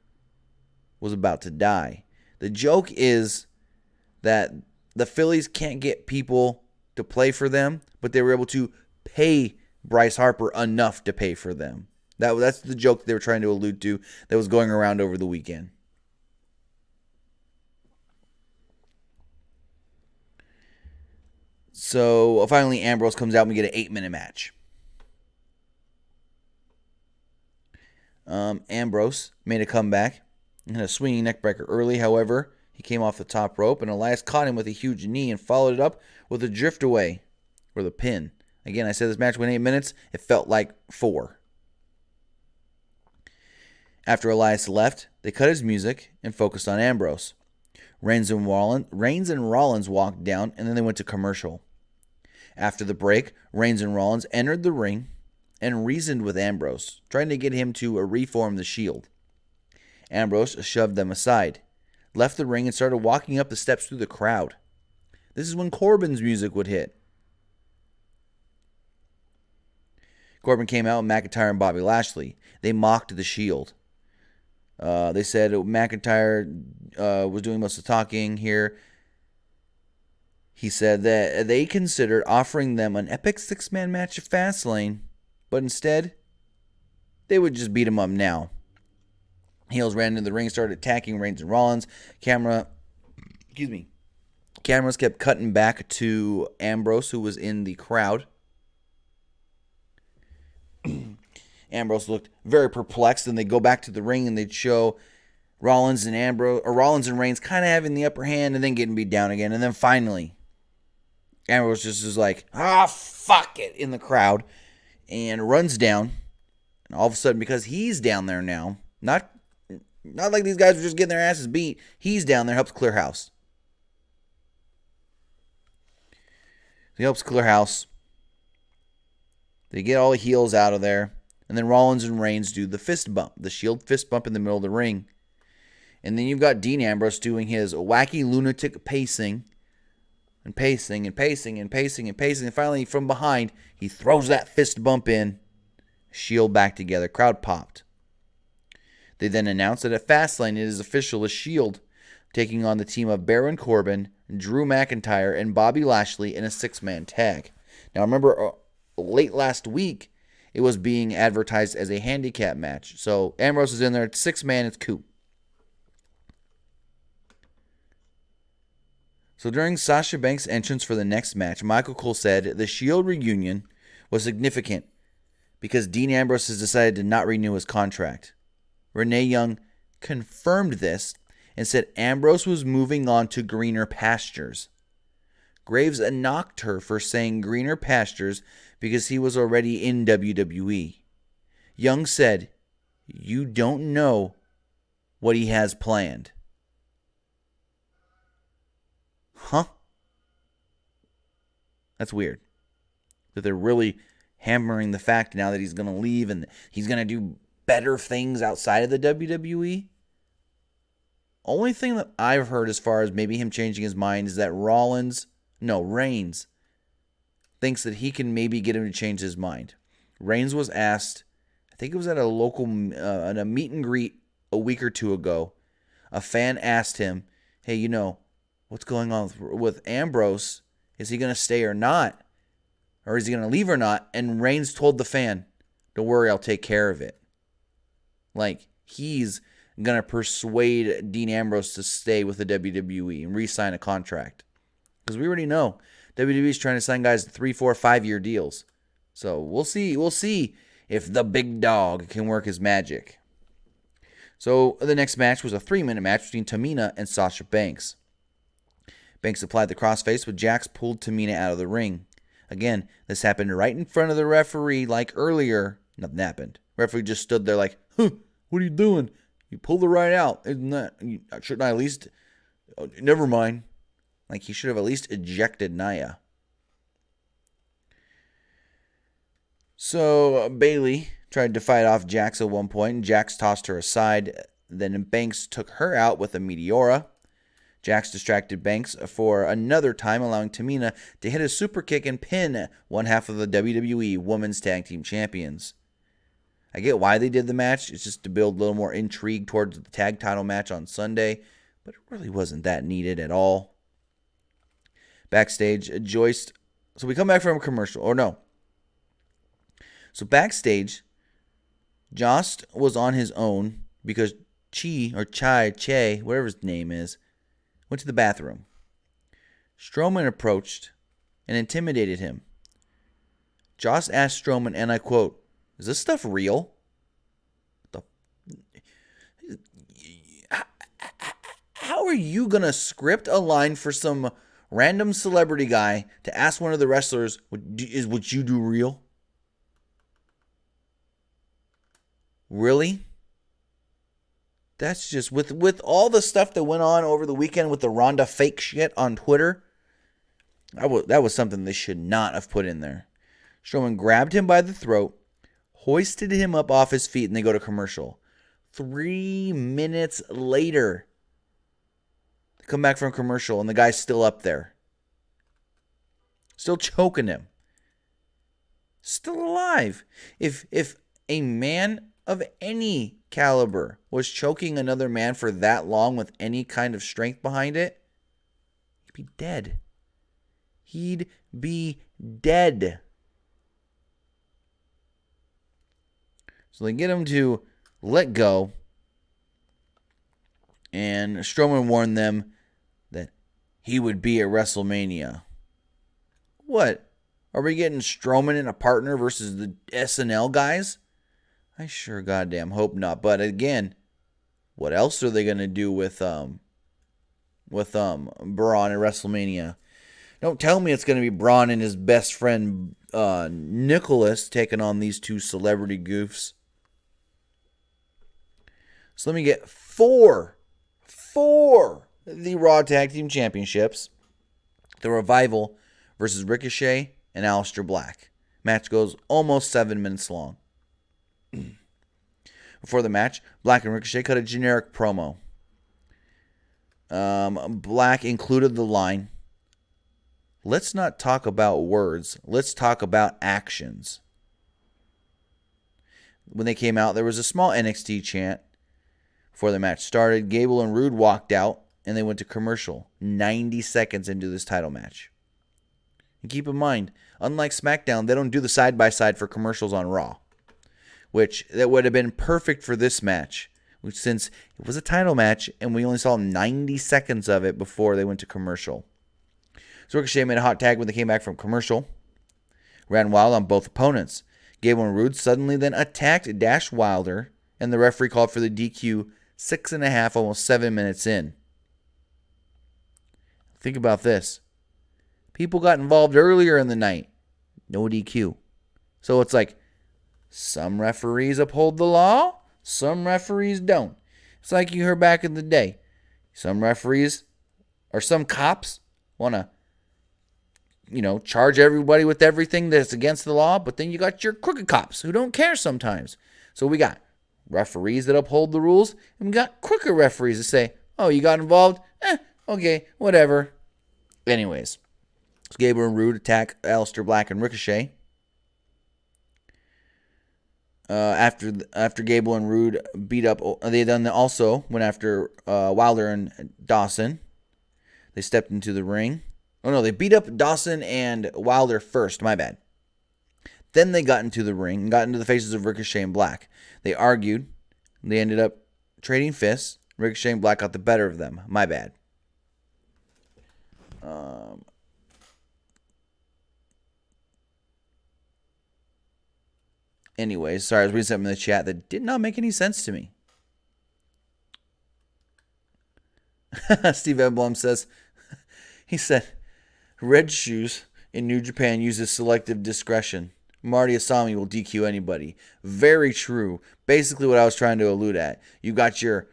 Speaker 1: was about to die. The joke is that the Phillies can't get people to play for them, but they were able to pay Bryce Harper enough to pay for them. That's the joke they were trying to allude to that was going around over the weekend. So finally, Ambrose comes out and we get an 8-minute match. Ambrose made a comeback and had a swinging neckbreaker early. However, he came off the top rope and Elias caught him with a huge knee and followed it up with a drift away or the pin. Again, I said this match went 8 minutes. It felt like 4. After Elias left, they cut his music and focused on Ambrose. Reigns and Rollins walked down, and then they went to commercial. After the break, Reigns and Rollins entered the ring and reasoned with Ambrose, trying to get him to reform the Shield. Ambrose shoved them aside, left the ring, and started walking up the steps through the crowd. This is when Corbin's music would hit. Corbin came out with McIntyre and Bobby Lashley. They mocked the Shield. They said McIntyre was doing most of the talking here. He said that they considered offering them an epic 6-man match at Fastlane, but instead, they would just beat him up now. Heels ran into the ring, started attacking Reigns and Rollins. Cameras kept cutting back to Ambrose, who was in the crowd. Ambrose looked very perplexed, and they go back to the ring and they'd show Rollins and Reigns kind of having the upper hand and then getting beat down again. And then finally, Ambrose just is like, fuck it, in the crowd, and runs down. And all of a sudden, because he's down there now, not like these guys were just getting their asses beat, he's down there, helps clear house. He helps clear house. They get all the heels out of there. And then Rollins and Reigns do the fist bump, the Shield fist bump in the middle of the ring. And then you've got Dean Ambrose doing his wacky lunatic pacing. And pacing and pacing and pacing and pacing. And finally, from behind, he throws that fist bump in. Shield back together. Crowd popped. They then announced that at Fastlane, it is official, the Shield taking on the team of Baron Corbin, Drew McIntyre, and Bobby Lashley in a 6-man tag. Now, remember, late last week, it was being advertised as a handicap match. So Ambrose is in there. It's 6-man. It's cool. So during Sasha Banks' entrance for the next match, Michael Cole said the Shield reunion was significant because Dean Ambrose has decided to not renew his contract. Renee Young confirmed this and said Ambrose was moving on to greener pastures. Graves knocked her for saying greener pastures because he was already in WWE. Young said, "You don't know what he has planned." Huh? That's weird. That they're really hammering the fact now that he's going to leave and he's going to do better things outside of the WWE. Only thing that I've heard as far as maybe him changing his mind is that Reigns thinks that he can maybe get him to change his mind. Reigns was asked, I think it was at a local at a meet and greet a week or two ago. A fan asked him, "Hey, what's going on with Ambrose? Is he going to stay or not? Or is he going to leave or not?" And Reigns told the fan, "Don't worry, I'll take care of it." Like, he's going to persuade Dean Ambrose to stay with the WWE and re-sign a contract. Because we already know WWE's trying to sign guys to 3, 4, 5-year deals. So we'll see. We'll see if the big dog can work his magic. So the next match was a 3-minute match between Tamina and Sasha Banks. Banks applied the crossface, but Jax pulled Tamina out of the ring. Again, this happened right in front of the referee like earlier. Nothing happened. Referee just stood there like, what are you doing? You pulled her right out. Shouldn't I at least... Oh, never mind. Like, he should have at least ejected Nia. So, Bayley tried to fight off Jax at one point, and Jax tossed her aside. Then Banks took her out with a Meteora. Jax distracted Banks for another time, allowing Tamina to hit a super kick and pin one half of the WWE Women's Tag Team Champions. I get why they did the match. It's just to build a little more intrigue towards the tag title match on Sunday, but it really wasn't that needed at all. Backstage, Joyce... So we come back from a commercial. Or no. So backstage, Jost was on his own because Che, whatever his name is, went to the bathroom. Strowman approached and intimidated him. Jost asked Strowman, and I quote, "Is this stuff real?" How are you going to script a line for some random celebrity guy to ask one of the wrestlers, is what you do real? Really? That's just, with all the stuff that went on over the weekend with the Ronda fake shit on Twitter, that was something they should not have put in there. Strowman grabbed him by the throat, hoisted him up off his feet, and they go to commercial. 3 minutes later, they come back from commercial, and the guy's still up there. Still choking him. Still alive. If a man of any caliber was choking another man for that long with any kind of strength behind it, he'd be dead. He'd be dead. So they get him to let go, and Strowman warned them that he would be at WrestleMania. What? Are we getting Strowman in a partner versus the SNL guys? I sure goddamn hope not. But again, what else are they going to do with Braun at WrestleMania? Don't tell me it's going to be Braun and his best friend Nicholas taking on these two celebrity goofs. So let me get four the Raw Tag Team Championships. The Revival versus Ricochet and Aleister Black. Match goes almost 7 minutes long. Before the match, Black and Ricochet cut a generic promo. Black included the line, "Let's not talk about words. Let's talk about actions." When they came out, there was a small NXT chant. Before the match started, Gable and Rude walked out, and they went to commercial 90 seconds into this title match. And keep in mind, unlike SmackDown, they don't do the side-by-side for commercials on Raw, which that would have been perfect for this match, which since it was a title match, and we only saw 90 seconds of it before they went to commercial. So Ricochet made a hot tag when they came back from commercial. Ran wild on both opponents. Gable and Rude suddenly then attacked Dash Wilder, and the referee called for the DQ 6.5, almost 7 minutes in. Think about this. People got involved earlier in the night. No DQ. So it's like some referees uphold the law, some referees don't. It's like you heard back in the day. Some referees or some cops want to, charge everybody with everything that's against the law, but then you got your crooked cops who don't care sometimes. So we got referees that uphold the rules, and we got crooked referees that say, "Oh, you got involved? Okay, whatever." Anyways, so Gable and Rude attack Aleister Black and Ricochet. After Gable and Rude beat up, they then also went after Wilder and Dawson. They stepped into the ring. Oh no, they beat up Dawson and Wilder first. My bad. Then they got into the ring and got into the faces of Ricochet and Black. They argued. They ended up trading fists. Ricochet and Black got the better of them. My bad. Anyways, sorry, I was reading something in the chat that did not make any sense to me. Steve Emblem says, he said, "Red Shoes in New Japan uses selective discretion. Marty Asami will DQ anybody." Very true. Basically what I was trying to allude at. You got your,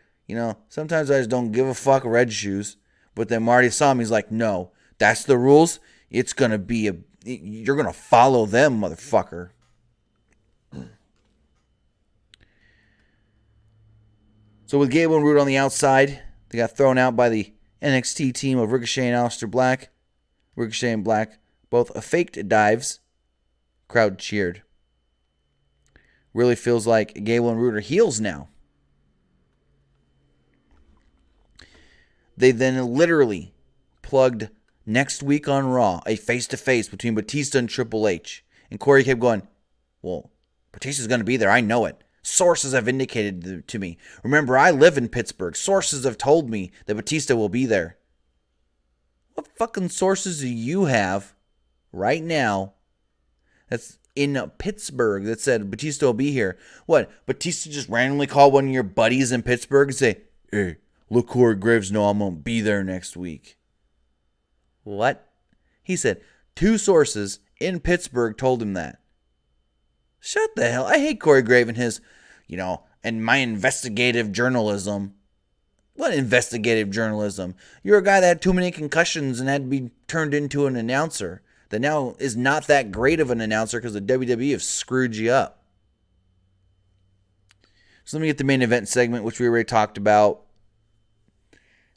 Speaker 1: sometimes I just don't give a fuck Red Shoes. But then Marty Asami's like, "No, that's the rules. It's going to be you're going to follow them, motherfucker." So with Gable and Rude on the outside, they got thrown out by the NXT team of Ricochet and Aleister Black. Ricochet and Black both faked dives. Crowd cheered. Really feels like Gable and Rude are heels now. They then literally plugged next week on Raw a face-to-face between Batista and Triple H. And Corey kept going, "Well, Batista's going to be there. I know it. Sources have indicated to me. Remember, I live in Pittsburgh. Sources have told me that Batista will be there." What fucking sources do you have right now that's in Pittsburgh that said Batista will be here? What, Batista just randomly call one of your buddies in Pittsburgh and say, "Hey, look, Corey Graves know I'm going to be there next week"? What? He said 2 sources in Pittsburgh told him that. Shut the hell. I hate Corey Graves and his, and my investigative journalism. What investigative journalism? You're a guy that had too many concussions and had to be turned into an announcer that now is not that great of an announcer because the WWE have screwed you up. So let me get the main event segment, which we already talked about.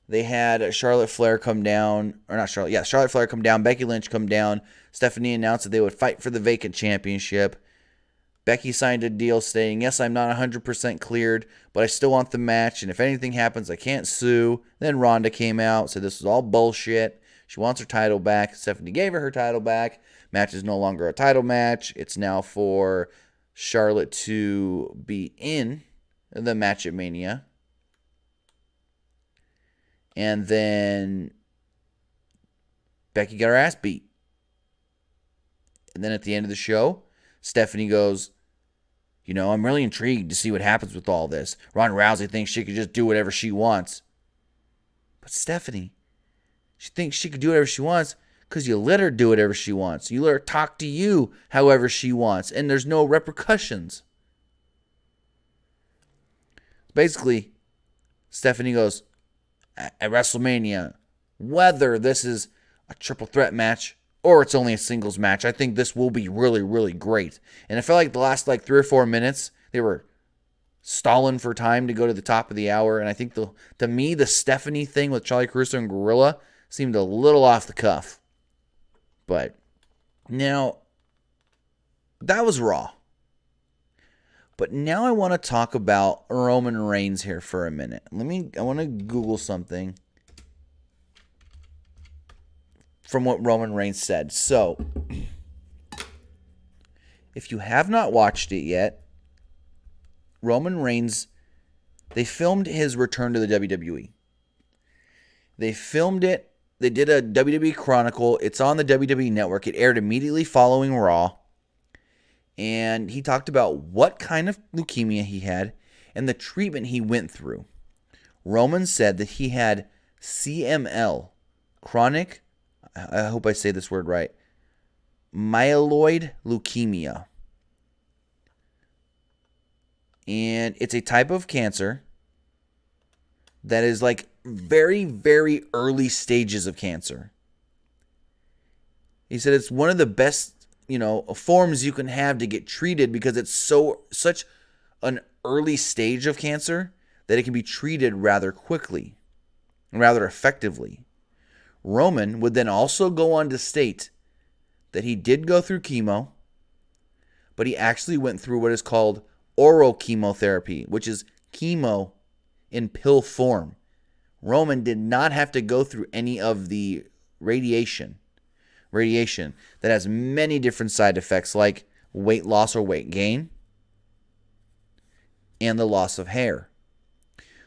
Speaker 1: They had Charlotte Flair come down, or not Charlotte, yeah, Charlotte Flair come down, Becky Lynch come down. Stephanie announced that they would fight for the vacant championship. Becky signed a deal stating, "Yes, I'm not 100% cleared, but I still want the match, and if anything happens, I can't sue." Then Ronda came out, said this is all bullshit. She wants her title back. Stephanie gave her title back. Match is no longer a title match. It's now for Charlotte to be in the match at Mania. And then Becky got her ass beat. And then at the end of the show, Stephanie goes, "I'm really intrigued to see what happens with all this. Ronda Rousey thinks she could just do whatever she wants." But Stephanie, she thinks she could do whatever she wants Because you let her do whatever she wants. You let her talk to you however she wants. And there's no repercussions. Basically, Stephanie goes, at WrestleMania, whether this is a triple threat match or it's only a singles match, I think this will be really, really great. And I felt like the last 3 or 4 minutes, they were stalling for time to go to the top of the hour. And I think to me, the Stephanie thing with Charlie Caruso and Gorilla seemed a little off the cuff. But now, that was Raw. But now I want to talk about Roman Reigns here for a minute. I want to Google something from what Roman Reigns said. So, if you have not watched it yet, Roman Reigns, they filmed his return to the WWE. They filmed it. They did a WWE Chronicle. It's on the WWE Network. It aired immediately following Raw. And he talked about what kind of leukemia he had and the treatment he went through. Roman said that he had CML, chronic, I hope I say this word right, myeloid leukemia. And it's a type of cancer that is very, very early stages of cancer. He said it's one of the best, forms you can have to get treated because it's such an early stage of cancer that it can be treated rather quickly and rather effectively. Roman would then also go on to state that he did go through chemo, but he actually went through what is called oral chemotherapy, which is chemo in pill form. Roman did not have to go through any of the radiation that has many different side effects like weight loss or weight gain and the loss of hair.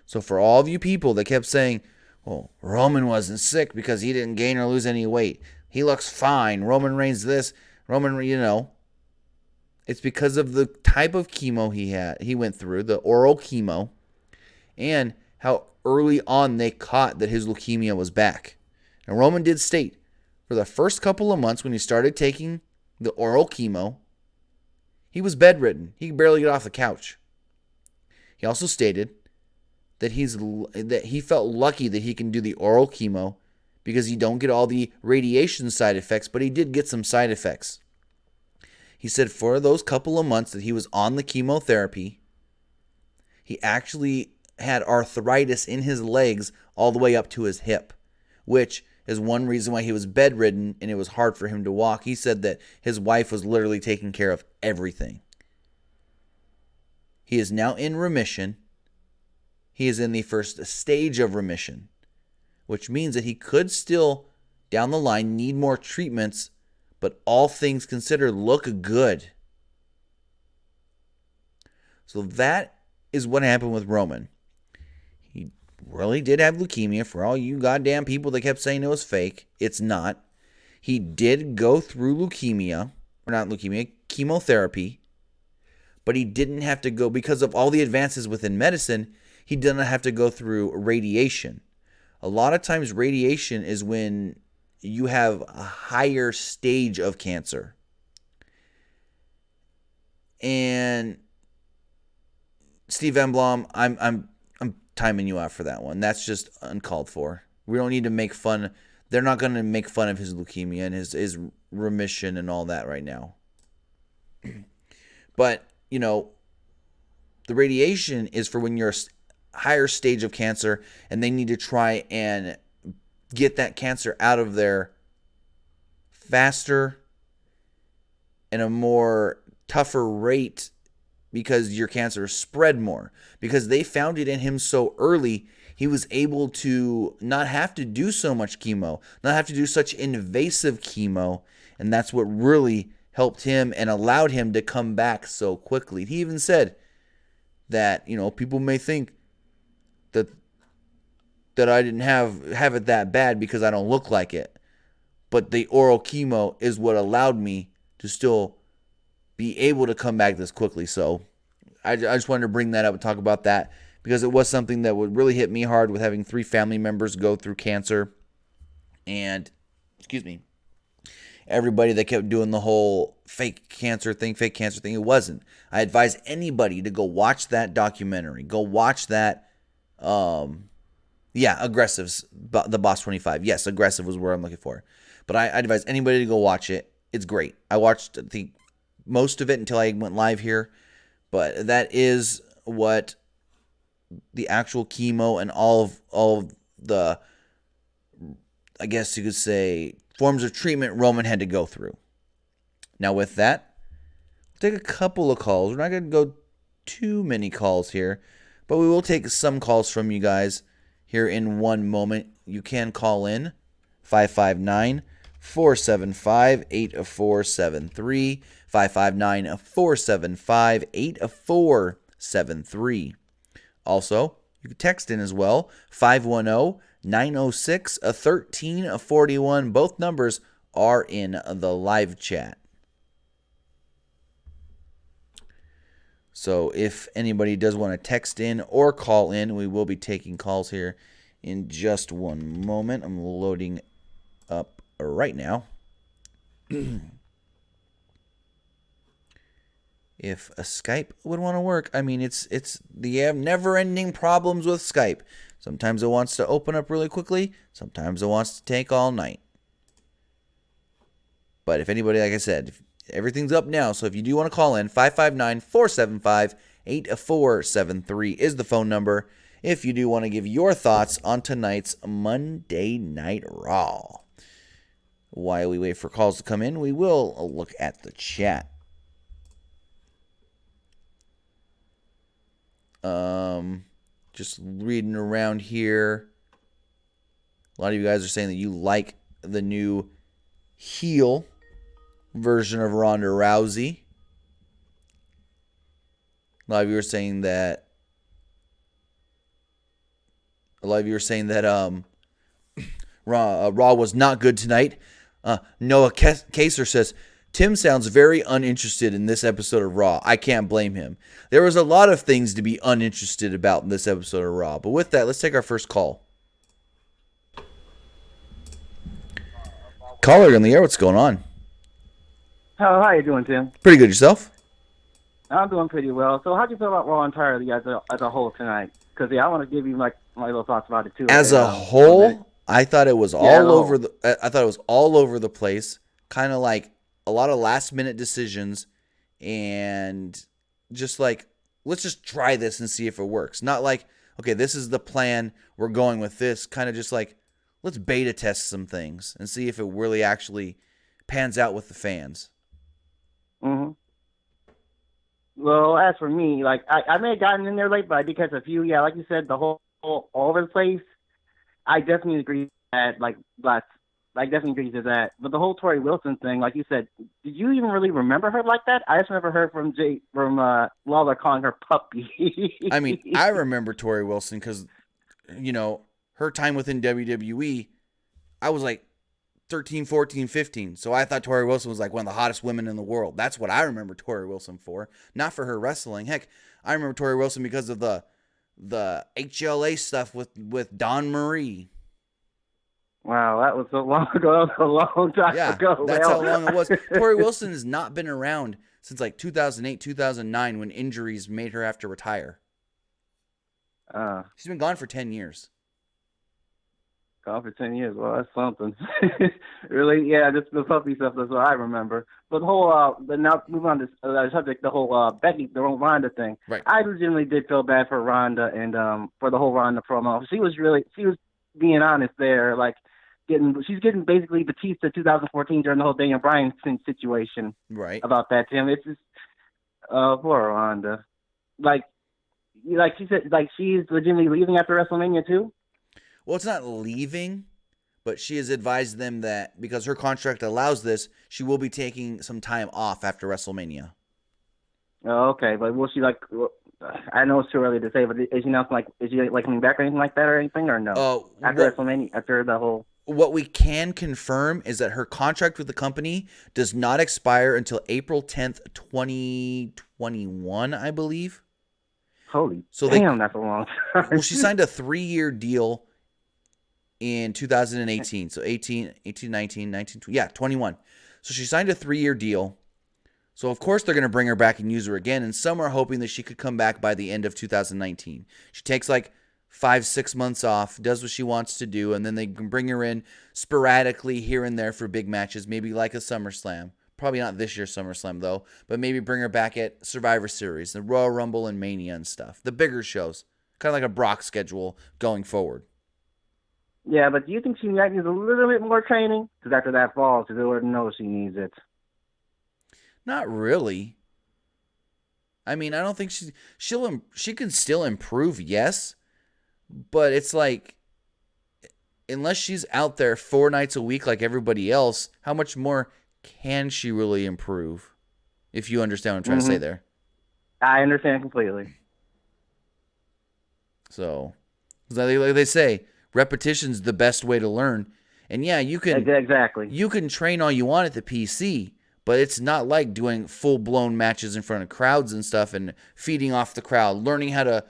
Speaker 1: So for all of you people that kept saying, well, Roman wasn't sick because he didn't gain or lose any weight. He looks fine. Roman Reigns this. It's because of the type of chemo he went through, the oral chemo, and how early on they caught that his leukemia was back. And Roman did state, for the first couple of months when he started taking the oral chemo, he was bedridden. He could barely get off the couch. He also stated that he felt lucky that he can do the oral chemo because he don't get all the radiation side effects, but he did get some side effects. He said for those couple of months that he was on the chemotherapy, he actually had arthritis in his legs all the way up to his hip, which is one reason why he was bedridden and it was hard for him to walk. He said that his wife was literally taking care of everything. He is now in remission. He is in the first stage of remission, which means that he could still, down the line, need more treatments, but all things considered, look good. So that is what happened with Roman. He really did have leukemia. For all you goddamn people that kept saying it was fake, it's not. He did go through chemotherapy, but he didn't have to go, because of all the advances within medicine, he didn't have to go through radiation. A lot of times radiation is when you have a higher stage of cancer. And Steve Emblem, I'm timing you out for that one. That's just uncalled for. We don't need to make fun. They're not going to make fun of his leukemia and his remission and all that right now. But, the radiation is for when you're a higher stage of cancer and they need to try and get that cancer out of there faster and a more tougher rate because your cancer spread more. Because they found it in him so early, he was able to not have to do so much chemo, not have to do such invasive chemo, and that's what really helped him and allowed him to come back so quickly. He even said that, people may think that I didn't have it that bad because I don't look like it. But the oral chemo is what allowed me to still be able to come back this quickly. So I just wanted to bring that up and talk about that because it was something that would really hit me hard with having 3 family members go through cancer. And, everybody that kept doing the whole fake cancer thing. It wasn't. I advise anybody to go watch that documentary. Go watch that. Aggressives, the Boss 25. Yes, Aggressive was where I'm looking for. But I advise anybody to go watch it. It's great. I watched most of it until I went live here. But that is what the actual chemo and all of the, I guess you could say, forms of treatment Roman had to go through. Now with that, we'll take a couple of calls. We're not going to go too many calls here, but we will take some calls from you guys here in one moment. You can call in 559-475-8473, 559-475-8473. Also, you can text in as well, 510-906-1341. Both numbers are in the live chat. So if anybody does want to text in or call in, we will be taking calls here in just one moment. I'm loading up right now. If a Skype would want to work, I mean, it's the never-ending problems with Skype. Sometimes it wants to open up really quickly. Sometimes it wants to take all night. But if anybody, like I said, everything's up now. So if you do want to call in, 559-475-8473 is the phone number. If you do want to give your thoughts on tonight's Monday Night Raw. While we wait for calls to come in, we will look at the chat. Just reading around here. A lot of you guys are saying that you like the new heel version of Ronda Rousey. A lot of you are saying that Raw was not good tonight. Noah Kaser says, Tim sounds very uninterested in this episode of Raw. I can't blame him. There was a lot of things to be uninterested about in this episode of Raw. But with that, let's take our first call. Caller, you're on the air. What's going on?
Speaker 2: How you doing, Tim?
Speaker 1: Pretty good. Yourself?
Speaker 2: I'm doing pretty well. So how do you feel about Raw entirely as a whole tonight? Because I want to give you my little thoughts about it too.
Speaker 1: As a whole, I thought it was all over the place. Kind of like a lot of last-minute decisions, and just like, let's just try this and see if it works. Not like, okay, this is the plan, we're going with this. Kind of just like, let's beta test some things and see if it really actually pans out with the fans.
Speaker 2: Mm-hmm. Well, as for me, like, I may have gotten in there late, but I did catch a few. Yeah, like you said, the whole all over the place. I definitely agree that, I definitely agree to that. But the whole Tori Wilson thing, like you said, did you even really remember her like that? I just remember her from Lawler calling her puppy.
Speaker 1: I mean, I remember Tori Wilson because, her time within WWE, I was like 13, 14, 15. So I thought Tori Wilson was like one of the hottest women in the world. That's what I remember Tori Wilson for, not for her wrestling. Heck, I remember Tori Wilson because of the HLA stuff with Dawn Marie.
Speaker 2: Wow, that was so long ago. That was a long time ago.
Speaker 1: That's how long it was. Tori Wilson has not been around since like 2008, 2009 when injuries made her have to retire. She's been gone for 10 years.
Speaker 2: Gone for 10 years. Well, that's something. Really? Yeah, just the puppy stuff, that's what I remember. But the whole, but now move on to the subject, the whole the whole Ronda thing.
Speaker 1: Right.
Speaker 2: I legitimately did feel bad for Ronda and for the whole Ronda promo. She was being honest there, like, she's getting basically Batista 2014 during the whole Daniel Bryan situation.
Speaker 1: Right.
Speaker 2: About that, Tim. It's just poor Ronda. Like she said, like she's legitimately leaving after WrestleMania too.
Speaker 1: Well, it's not leaving, but she has advised them that because her contract allows this, she will be taking some time off after WrestleMania.
Speaker 2: Oh, okay, but will she I know it's too early to say, but is she coming back or anything like that or anything or no? After WrestleMania, after the whole.
Speaker 1: What we can confirm is that her contract with the company does not expire until April 10th, 2021, I believe.
Speaker 2: Holy damn, that's a long time.
Speaker 1: Well, she signed a 3-year deal in 2018. So 18, 19, 20, 21. So she signed a 3-year deal. So, of course, they're going to bring her back and use her again. And some are hoping that she could come back by the end of 2019. She takes like 5-6 months off, does what she wants to do, and then they can bring her in sporadically here and there for big matches, maybe like a SummerSlam. Probably not this year's SummerSlam, though, but maybe bring her back at Survivor Series, the Royal Rumble and Mania and stuff. The bigger shows. Kind of like a Brock schedule going forward.
Speaker 2: Yeah, but do you think she might need a little bit more training? Because after that fall, she already knows she needs it.
Speaker 1: Not really. I mean, I don't think she can still improve, yes, but it's like, unless she's out there 4 nights a week like everybody else, how much more can she really improve? If you understand what I'm trying to say there.
Speaker 2: I understand completely.
Speaker 1: So, like they say, repetition's the best way to learn. And yeah, you can train all you want at the PC, but it's not like doing full-blown matches in front of crowds and stuff and feeding off the crowd, learning how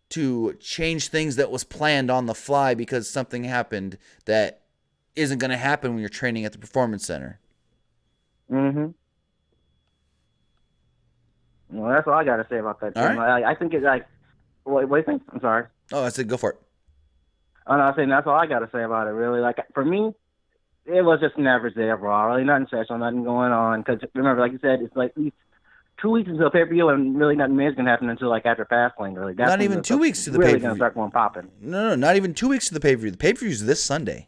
Speaker 1: to change things that was planned on the fly because something happened that isn't going to happen when you're training at the Performance Center.
Speaker 2: Mm-hmm. Well, that's all I got to say about that.
Speaker 1: All right.
Speaker 2: I think it's like, what do you think? I'm sorry.
Speaker 1: Oh, I said go for it.
Speaker 2: Oh, no, I'm saying that's all I got to say about it, really. Like, for me, it was just an average day of Raw. Really nothing special, nothing going on. Because remember, like you said, it's like at least 2 weeks until pay-per-view, and really nothing major is going to happen until like after Fastlane. Really, that's
Speaker 1: not even 2 weeks to the
Speaker 2: really
Speaker 1: pay-per-view.
Speaker 2: Going to start going popping.
Speaker 1: No, not even 2 weeks to the pay-per-view. The pay-per-view is this Sunday.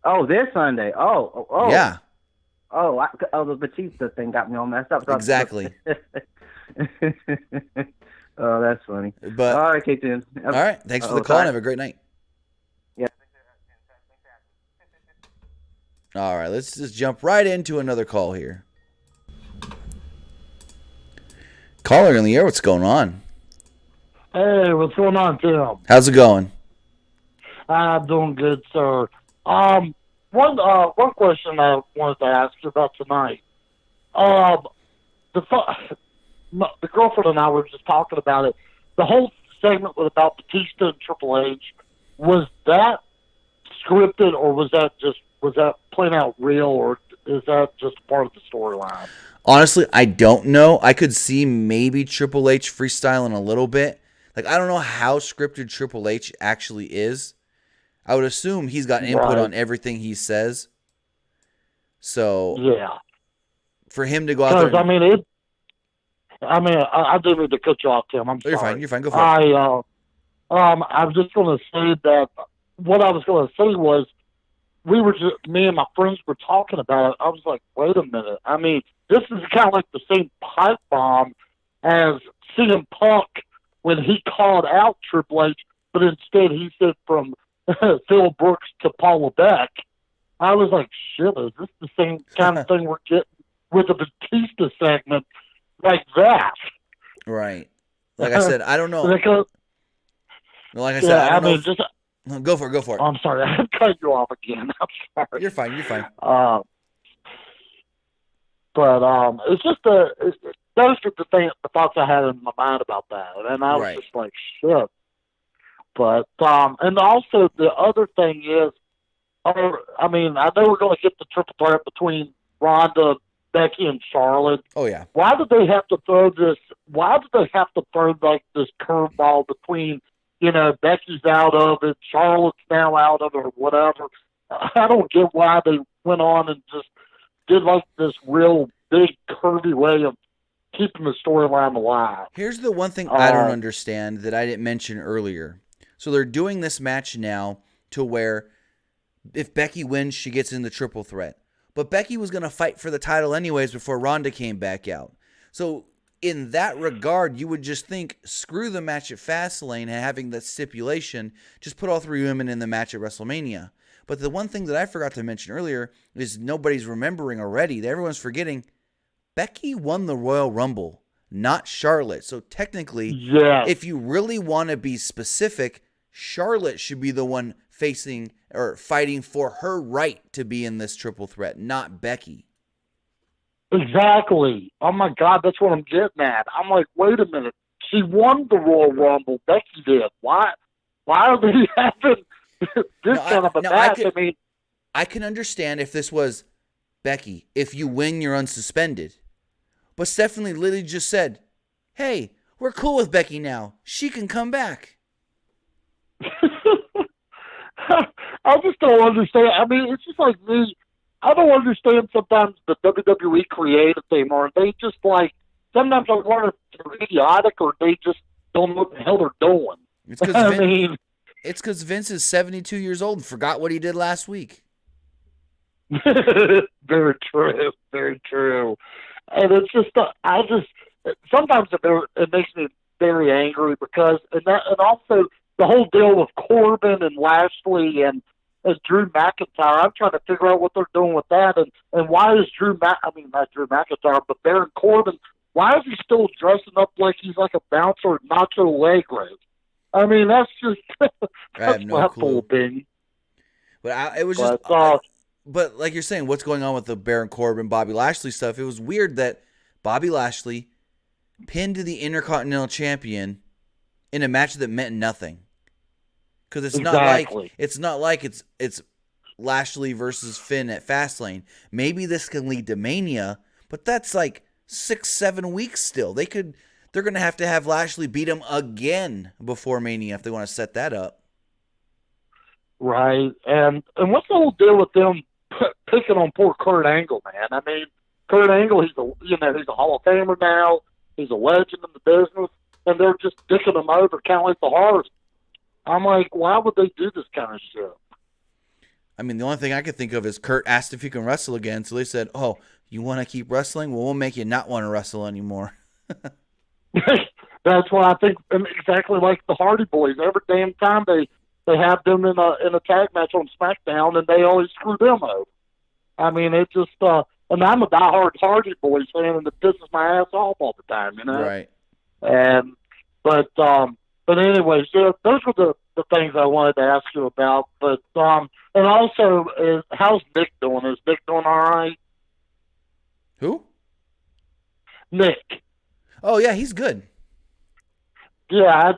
Speaker 2: Oh, this Sunday. Oh.
Speaker 1: Yeah.
Speaker 2: The Batista thing got me all messed up.
Speaker 1: Exactly.
Speaker 2: Oh, that's funny.
Speaker 1: But
Speaker 2: all right, K-Tune.
Speaker 1: All right. Thanks for the call and have a great night.
Speaker 2: Yeah.
Speaker 1: All right. Let's just jump right into another call here. Caller in the air. What's going on?
Speaker 3: Hey, what's going on, Tim?
Speaker 1: How's it going?
Speaker 3: I'm doing good, sir. One question I wanted to ask you about tonight. The girlfriend and I were just talking about it. The whole segment was about Batista and Triple H. Was that scripted, or was that playing out real, or is that just part of the storyline?
Speaker 1: Honestly, I don't know. I could see maybe Triple H freestyling a little bit. Like, I don't know how scripted Triple H actually is. I would assume he's got input on everything he says. So,
Speaker 3: yeah,
Speaker 1: for him to go out there,
Speaker 3: I didn't mean to cut you off, Tim. I'm sorry.
Speaker 1: You're fine. Go for it.
Speaker 3: I was just going to say that what I was going to say was me and my friends were talking about it. I was like, wait a minute. I mean, this is kind of like the same pipe bomb as CM Punk when he called out Triple H, but instead he said from Phil Brooks to Paula Beck. I was like, shit, is this the same kind of thing we're getting with the Batista segment like that?
Speaker 1: Right. Like I said, I don't know.
Speaker 3: Because,
Speaker 1: like I said, I don't know. Go for it.
Speaker 3: I'm sorry, I cut you off again. I'm sorry.
Speaker 1: You're fine.
Speaker 3: But it's just those are the thoughts I had in my mind about that, and I was just like, shit. But and also the other thing is, I know we're going to get the triple threat between Ronda, Becky, and Charlotte.
Speaker 1: Oh yeah.
Speaker 3: Why did they have to throw this? Why did they have to throw like this curveball between? Becky's out of it, Charlotte's now out of it, or whatever. I don't get why they went on and just did like this real big curvy way of keeping the storyline alive.
Speaker 1: Here's the one thing I don't understand that I didn't mention earlier. So they're doing this match now to where if Becky wins, she gets in the triple threat. But Becky was going to fight for the title anyways before Ronda came back out. So in that regard, you would just think, screw the match at Fastlane and having the stipulation, just put all 3 women in the match at WrestleMania. But the one thing that I forgot to mention earlier is nobody's remembering already. Everyone's forgetting Becky won the Royal Rumble, not Charlotte. So technically, if you really want to be specific, Charlotte should be the one facing or fighting for her right to be in this triple threat, not Becky.
Speaker 3: Exactly. Oh my God, that's what I'm getting at. I'm like, wait a minute. She won the Royal Rumble. Becky did. Why are they having this kind of a match?
Speaker 1: I can understand if this was Becky, if you win, you're unsuspended. But Stephanie literally just said, hey, we're cool with Becky now. She can come back.
Speaker 3: I just don't understand. I mean, it's just like me. I don't understand sometimes the WWE creative team, or they just like, sometimes I wonder if they're idiotic or they just don't know what the hell they're doing.
Speaker 1: It's because Vince is 72 years old and forgot what he did last week.
Speaker 3: Very true. Very true. And it's just, sometimes it makes me very angry because, and also the whole deal with Corbin and Lashley and Drew McIntyre, I'm trying to figure out what they're doing with that, and why is not Drew McIntyre, but Baron Corbin, why is he still dressing up like he's like a bouncer at Nacho Alegre? I mean, that's just
Speaker 1: I have no clue.
Speaker 3: Thing.
Speaker 1: But but like you're saying, what's going on with the Baron Corbin, Bobby Lashley stuff? It was weird that Bobby Lashley pinned the Intercontinental Champion in a match that meant nothing. Because it's not like it's Lashley versus Finn at Fastlane. Maybe this can lead to Mania, but that's like 6-7 weeks still. They're going to have Lashley beat him again before Mania if they want to set that up.
Speaker 3: Right. And what's the whole deal with them picking on poor Kurt Angle, man? I mean, Kurt Angle, he's a Hall of Famer now. He's a legend in the business, and they're just dicking him over, kind of like the Hart. I'm like, why would they do this kind of shit?
Speaker 1: I mean, the only thing I could think of is Kurt asked if he can wrestle again, so they said, oh, you want to keep wrestling? Well, we'll make you not want to wrestle anymore.
Speaker 3: That's why I think exactly like the Hardy Boys. Every damn time they have them in a tag match on SmackDown, and they always screw them over. I mean, it just and I'm a diehard Hardy Boys fan, and it pisses my ass off all the time, you know.
Speaker 1: Right.
Speaker 3: And but anyways, yeah, those were the things I wanted to ask you about. But and also, how's Nick doing? Is Nick doing all right?
Speaker 1: Who?
Speaker 3: Nick.
Speaker 1: Oh yeah, he's good.
Speaker 3: Yeah,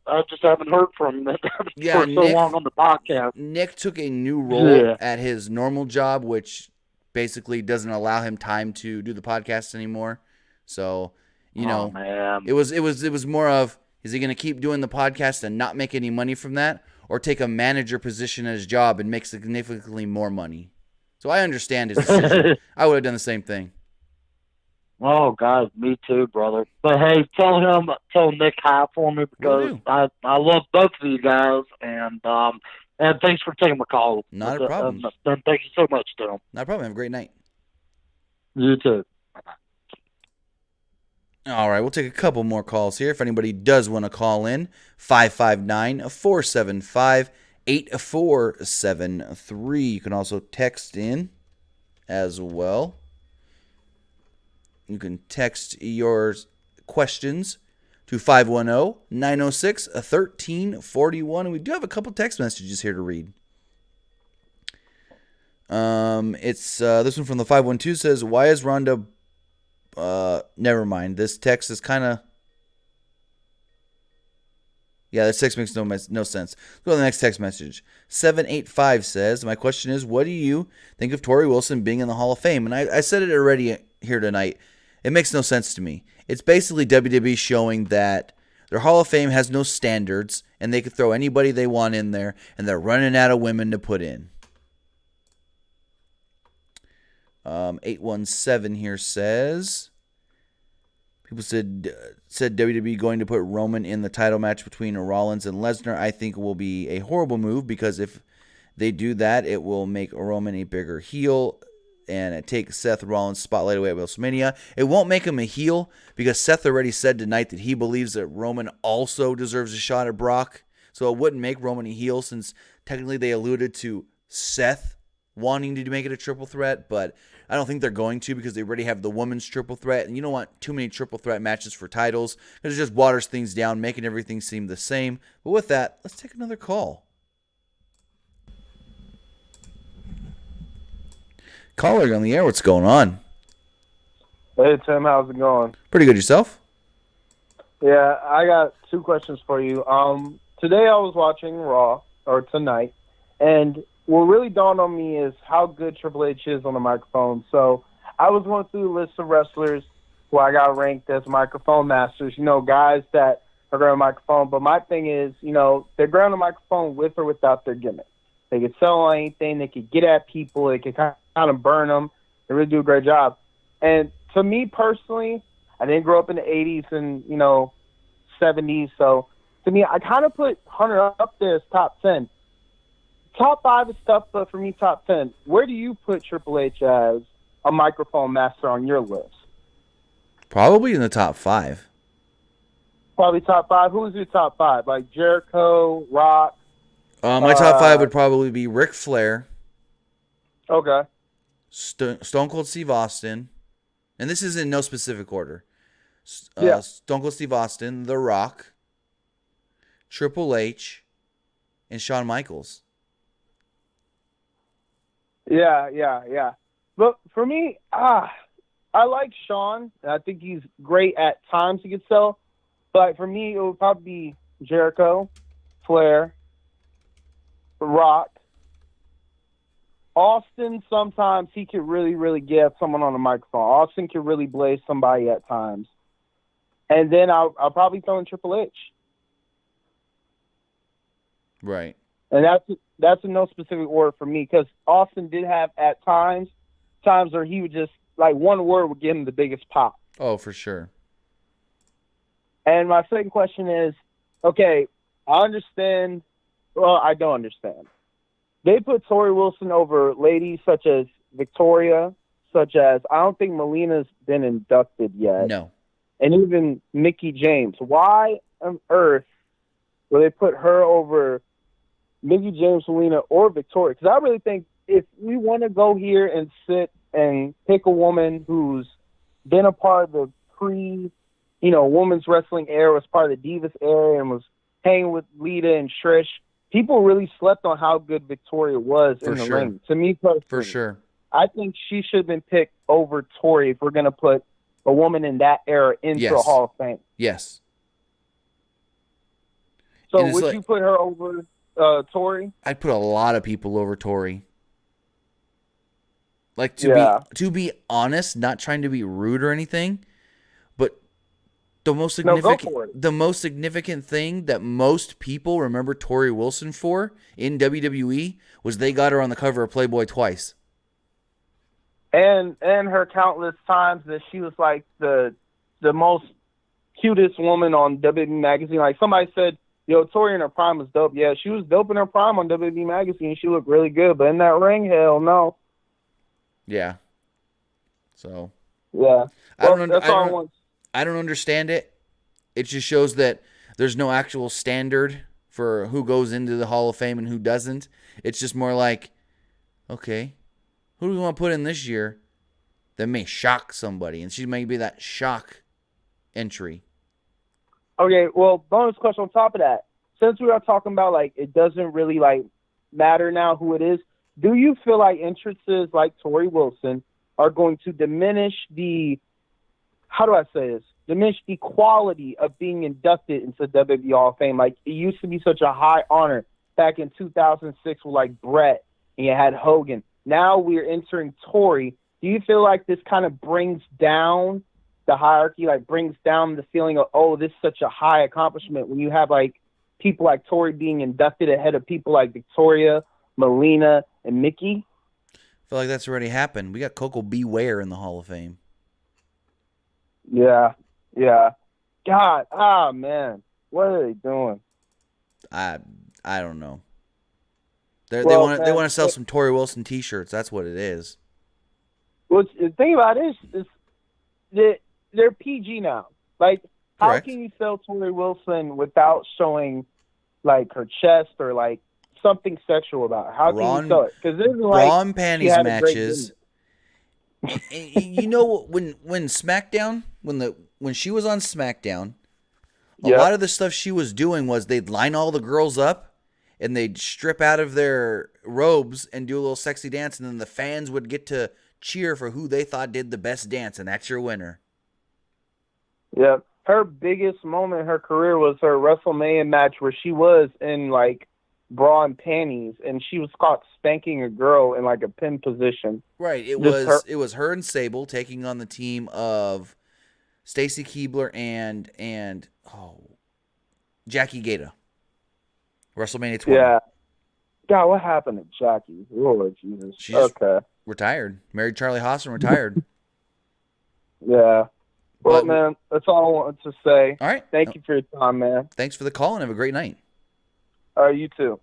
Speaker 3: I just haven't heard from him for so long on the podcast.
Speaker 1: Nick took a new role at his normal job, which basically doesn't allow him time to do the podcast anymore. So,
Speaker 3: man.
Speaker 1: it was more of, is he going to keep doing the podcast and not make any money from that, or take a manager position at his job and make significantly more money? So I understand his decision. I would have done the same thing.
Speaker 3: Oh, God, me too, brother. But, hey, tell Nick hi for me, because I love both of you guys, and thanks for taking my call.
Speaker 1: Not a problem.
Speaker 3: And thank you so much, Tim.
Speaker 1: Not a problem. Have a great night.
Speaker 3: You too.
Speaker 1: All right, we'll take a couple more calls here. If anybody does want to call in, 559-475-8473. You can also text in as well. You can text your questions to 510-906-1341. And we do have a couple text messages here to read. It's this one from the 512 says, why is Ronda... never mind. This text is kind of... Yeah, this text makes no sense. Let's go to the next text message. 785 says, my question is, what do you think of Tori Wilson being in the Hall of Fame? And I said it already here tonight. It makes no sense to me. It's basically WWE showing that their Hall of Fame has no standards, and they can throw anybody they want in there, and they're running out of women to put in. 817 here says, people said WWE going to put Roman in the title match between Rollins and Lesnar. I think will be a horrible move, because if they do that, it will make Roman a bigger heel and it takes Seth Rollins' spotlight away at WrestleMania. It won't make him a heel, because Seth already said tonight that he believes that Roman also deserves a shot at Brock. So it wouldn't make Roman a heel, since technically they alluded to Seth wanting to make it a triple threat, but I don't think they're going to, because they already have the women's triple threat, and you don't want too many triple threat matches for titles, because it just waters things down, making everything seem the same. But with that, let's take another call. Caller on the air, what's going on?
Speaker 4: Hey, Tim, how's it going?
Speaker 1: Pretty good, yourself?
Speaker 4: Yeah, I got two questions for you. Today I was watching Raw, or tonight, and what really dawned on me is how good Triple H is on the microphone. So I was going through the list of wrestlers who I got ranked as microphone masters, guys that are great on the microphone. But my thing is, they're great on the microphone with or without their gimmick. They could sell on anything. They could get at people. They could kind of burn them. They really do a great job. And to me personally, I didn't grow up in the 80s and, 70s. So to me, I kind of put Hunter up there as top 10. Top 5 is tough, but for me, top 10. Where do you put Triple H as a microphone master on your list?
Speaker 1: Probably in the top 5.
Speaker 4: Probably top 5. Who's your top 5? Like Jericho, Rock?
Speaker 1: My top 5 would probably be Ric Flair.
Speaker 4: Okay.
Speaker 1: Stone Cold Steve Austin. And this is in no specific order.
Speaker 4: Yeah.
Speaker 1: Stone Cold Steve Austin, The Rock, Triple H, and Shawn Michaels.
Speaker 4: Yeah. But for me, I like Shawn. I think he's great at times he could sell. But for me, it would probably be Jericho, Flair, Rock. Austin, sometimes he could really, really get someone on the microphone. Austin could really blaze somebody at times. And then I'll probably throw in Triple H.
Speaker 1: Right.
Speaker 4: And that's in no specific order for me, because Austin did have at times where he would just, like, one word would give him the biggest pop.
Speaker 1: Oh, for sure.
Speaker 4: And my second question is, okay, I understand. Well, I don't understand. They put Tori Wilson over ladies such as Victoria, such as, I don't think Melina's been inducted yet.
Speaker 1: No.
Speaker 4: And even Mickie James. Why on earth will they put her over Mickie James, Melina, or Victoria? Because I really think if we want to go here and sit and pick a woman who's been a part of the women's wrestling era, was part of the Divas era, and was hanging with Lita and Trish, people really slept on how good Victoria was in the ring. To me personally,
Speaker 1: for sure,
Speaker 4: I think she should have been picked over Tori if we're going to put a woman in that era into a Hall of Fame.
Speaker 1: Yes.
Speaker 4: So would you put her over Tori?
Speaker 1: I'd put a lot of people over Tori. Like, to be honest, not trying to be rude or anything, but the most significant thing that most people remember Tori Wilson for in WWE was they got her on the cover of Playboy twice.
Speaker 4: And her countless times that she was like the most cutest woman on WWE Magazine. Like, somebody said, Tori in her prime was dope. Yeah, she was dope in her prime on WWE Magazine. She looked really good, but in that ring, hell no.
Speaker 1: Yeah. So.
Speaker 4: Yeah.
Speaker 1: I don't understand it. It just shows that there's no actual standard for who goes into the Hall of Fame and who doesn't. It's just more like, okay, who do we want to put in this year that may shock somebody? And she may be that shock entry.
Speaker 4: Okay, well, bonus question on top of that. Since we are talking about, like, it doesn't really, like, matter now who it is, do you feel like entrances like Tori Wilson are going to diminish the, diminish the quality of being inducted into the WWE Hall of Fame? Like, it used to be such a high honor back in 2006 with, like, Brett, and you had Hogan. Now we're entering Tori. Do you feel like this kind of brings down the hierarchy, like brings down the feeling of, oh, this is such a high accomplishment when you have, like, people like Tori being inducted ahead of people like Victoria, Melina, and Mickie?
Speaker 1: I feel like that's already happened. We got Coco Beware in the Hall of Fame.
Speaker 4: Yeah. God, man, what are they doing?
Speaker 1: I don't know. They want to sell some Tori Wilson T-shirts. That's what it is.
Speaker 4: Well, the thing about it is they're PG now. Like, how can you sell Tori Wilson without showing, like, her chest or, like, something sexual about her? How can you sell it? Because this is like
Speaker 1: bra and panties matches. When SmackDown, when she was on SmackDown, a lot of the stuff she was doing was they'd line all the girls up and they'd strip out of their robes and do a little sexy dance, and then the fans would get to cheer for who they thought did the best dance, and that's your winner.
Speaker 4: Yeah. Her biggest moment in her career was her WrestleMania match where she was in, like, bra and panties, and she was caught spanking a girl in like a pin position.
Speaker 1: Right. It
Speaker 4: Just her.
Speaker 1: was her and Sable taking on the team of Stacy Keibler and Jackie Gata. WrestleMania 20.
Speaker 4: Yeah. God, what happened to Jackie? Lord Jesus.
Speaker 1: She just
Speaker 4: Okay.
Speaker 1: retired. Married Charlie Haas and retired.
Speaker 4: Yeah. Well,
Speaker 1: But-
Speaker 4: man, that's all I wanted to say.
Speaker 1: All right.
Speaker 4: Thank you for your time, man.
Speaker 1: Thanks for the call and have a great night.
Speaker 4: All right, you too.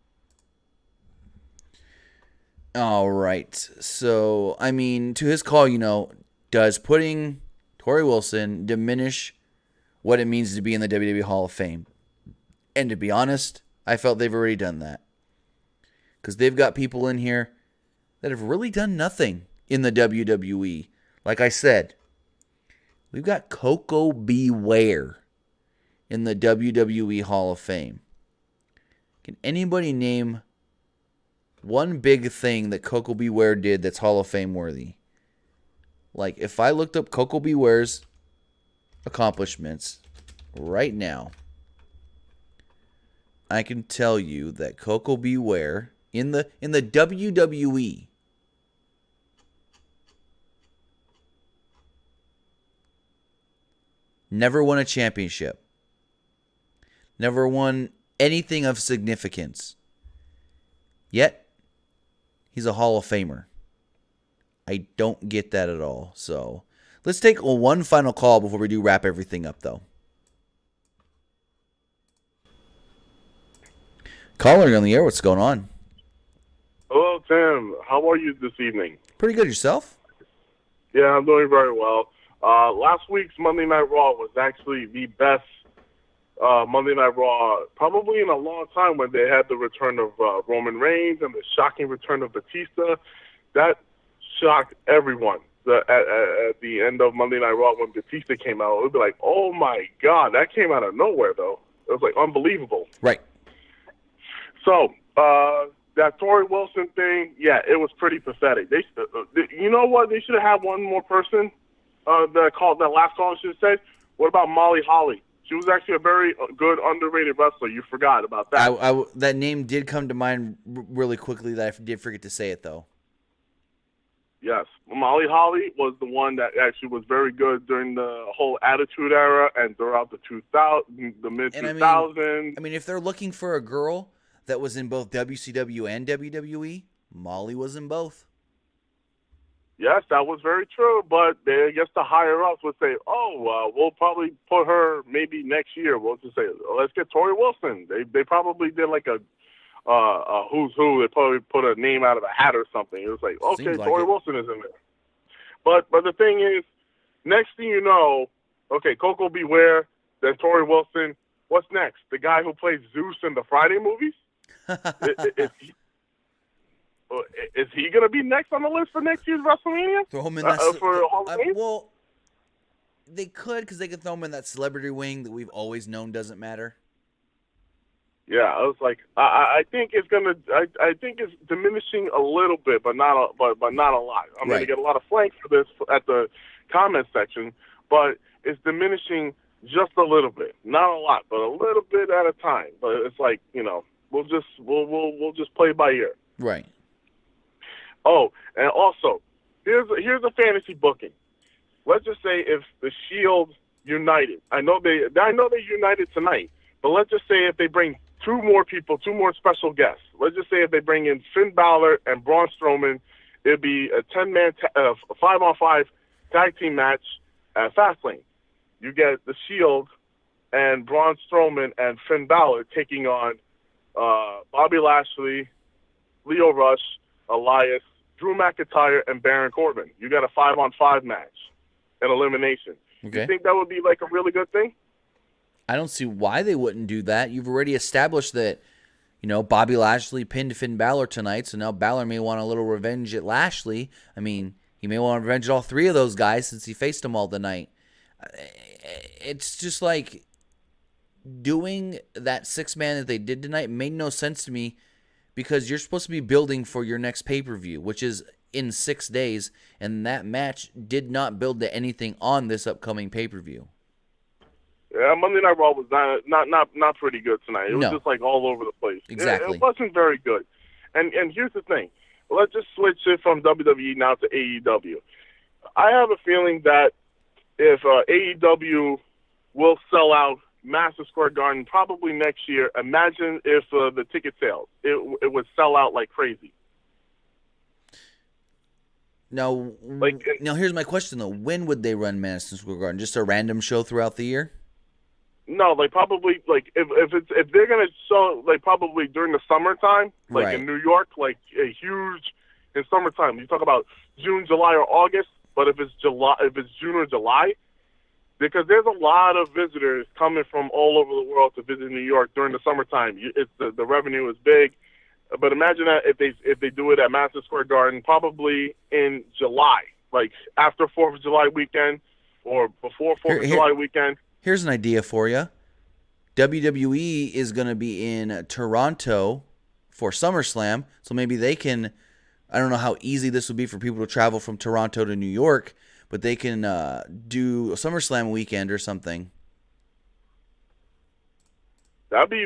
Speaker 1: All right. So, I mean, to his call, does putting Tori Wilson diminish what it means to be in the WWE Hall of Fame? And to be honest, I felt they've already done that. Because they've got people in here that have really done nothing in the WWE. Like I said, we've got Coco Beware in the WWE Hall of Fame. Can anybody name one big thing that Coco Beware did that's Hall of Fame worthy? Like, if I looked up Coco Beware's accomplishments right now, I can tell you that Coco Beware in the WWE never won a championship. Never won anything of significance. Yet, he's a Hall of Famer. I don't get that at all. So, let's take one final call before we do wrap everything up, though. Caller, you're on the air. What's going on?
Speaker 5: Hello, Tim. How are you this evening?
Speaker 1: Pretty good. Yourself?
Speaker 5: Yeah, I'm doing very well. Last week's Monday Night Raw was actually the best Monday Night Raw probably in a long time, when they had the return of Roman Reigns and the shocking return of Batista. That shocked everyone. At the end of Monday Night Raw, when Batista came out, it would be like, oh my God, that came out of nowhere, though. It was like unbelievable.
Speaker 1: Right.
Speaker 5: So, that Tori Wilson thing, yeah, it was pretty pathetic. You know what? They should have had one more person. That last call should have said, what about Molly Holly? She was actually a very good, underrated wrestler. You forgot about that.
Speaker 1: That name did come to mind really quickly. That I did forget to say it, though.
Speaker 5: Yes. Molly Holly was the one that actually was very good during the whole Attitude Era and throughout the mid-2000s.
Speaker 1: I mean, if they're looking for a girl that was in both WCW and WWE, Molly was in both.
Speaker 5: Yes, that was very true, but I guess the higher-ups would say, we'll probably put her maybe next year. We'll just say, let's get Tori Wilson. They probably did like a who's who. They probably put a name out of a hat or something. It was like, okay,
Speaker 1: Seems like
Speaker 5: Tori
Speaker 1: it.
Speaker 5: Wilson is in there. But the thing is, next thing you know, okay, Coco Beware, then Tori Wilson. What's next? The guy who plays Zeus in the Friday movies? Is he going to be next on the list for next year's WrestleMania?
Speaker 1: Throw him in that.
Speaker 5: For Hall of Fame?
Speaker 1: Well, they could, because they could throw him in that celebrity wing that we've always known doesn't matter.
Speaker 5: Yeah, I was like, I think it's gonna. I think it's diminishing a little bit, but not a lot. I'm gonna get a lot of flack for this at the comment section, but it's diminishing just a little bit, not a lot, but a little bit at a time. But it's like, we'll just play by ear.
Speaker 1: Right.
Speaker 5: Oh, and also, here's a fantasy booking. Let's just say if the Shield united, I know they united tonight, but let's just say if they bring two more special guests. Let's just say if they bring in Finn Balor and Braun Strowman, it'd be a 10-man, 5-on-5 tag team match at Fastlane. You get the Shield and Braun Strowman and Finn Balor taking on Bobby Lashley, Lio Rush, Elias, Drew McIntyre, and Baron Corbin. You got a 5-on-5 match, an elimination.
Speaker 1: Okay.
Speaker 5: You think that would be like a really good thing?
Speaker 1: I don't see why they wouldn't do that. You've already established that, Bobby Lashley pinned Finn Balor tonight, so now Balor may want a little revenge at Lashley. I mean, he may want to revenge all three of those guys since he faced them all tonight. It's just like doing that 6-man that they did tonight made no sense to me, because you're supposed to be building for your next pay-per-view, which is in 6 days, and that match did not build to anything on this upcoming pay-per-view.
Speaker 5: Monday Night Raw was not pretty good tonight. It was
Speaker 1: No.
Speaker 5: just like all over the place.
Speaker 1: Exactly.
Speaker 5: It wasn't very good. And here's the thing. Let's just switch it from WWE now to AEW. I have a feeling that if AEW will sell out Madison Square Garden probably next year, imagine if the ticket sales, it would sell out like crazy.
Speaker 1: Now, here's my question though: when would they run Madison Square Garden? Just a random show throughout the year?
Speaker 5: No, like probably like if they're gonna show like probably during the summertime, like
Speaker 1: Right.
Speaker 5: in New York, like a huge in summertime. You talk about June, July, or August, but if it's June or July, because there's a lot of visitors coming from all over the world to visit New York during the summertime. It's the revenue is big. But imagine that if they do it at Madison Square Garden, probably in July, like after 4th of July weekend or before 4th of July weekend.
Speaker 1: Here's an idea for you. WWE is going to be in Toronto for SummerSlam, so maybe they can. I don't know how easy this would be for people to travel from Toronto to New York, but they can do a SummerSlam weekend or something.
Speaker 5: That'd be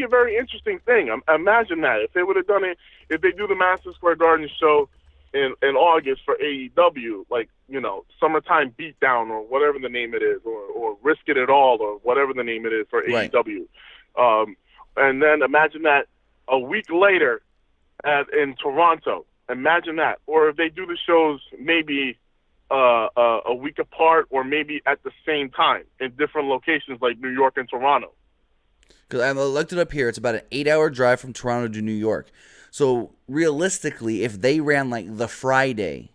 Speaker 5: a very interesting thing. Imagine that if they would have done it, if they do the Madison Square Garden show in August for AEW, like Summertime Beatdown or whatever the name it is, or Risk It At All or whatever the name it is for
Speaker 1: Right.
Speaker 5: AEW, and then imagine that a week later in Toronto. Imagine that, or if they do the shows maybe a week apart or maybe at the same time in different locations like New York and Toronto.
Speaker 1: Because I looked it up here. It's about an 8-hour drive from Toronto to New York. So realistically, if they ran like the Friday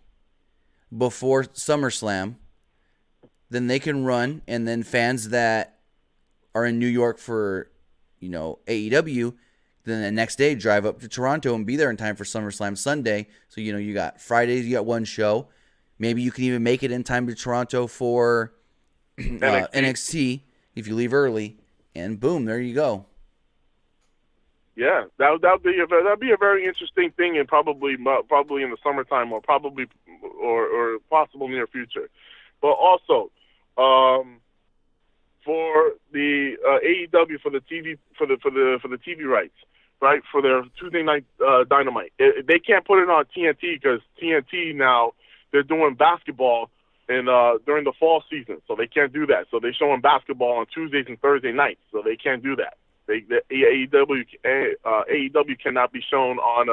Speaker 1: before SummerSlam, then they can run, and then fans that are in New York for, AEW, then the next day drive up to Toronto and be there in time for SummerSlam Sunday. So, you got Fridays, you got one show. Maybe you can even make it in time to Toronto for NXT if you leave early. And boom, there you go.
Speaker 5: Yeah, that'd be a very interesting thing, and probably in the summertime, or probably or possible near future. But also, for the AEW for the TV for the TV rights, right, for their Tuesday night Dynamite, they can't put it on TNT because TNT now they're doing basketball and during the fall season, so they can't do that. So they're showing basketball on Tuesdays and Thursday nights, so they can't do that. AEW cannot be shown on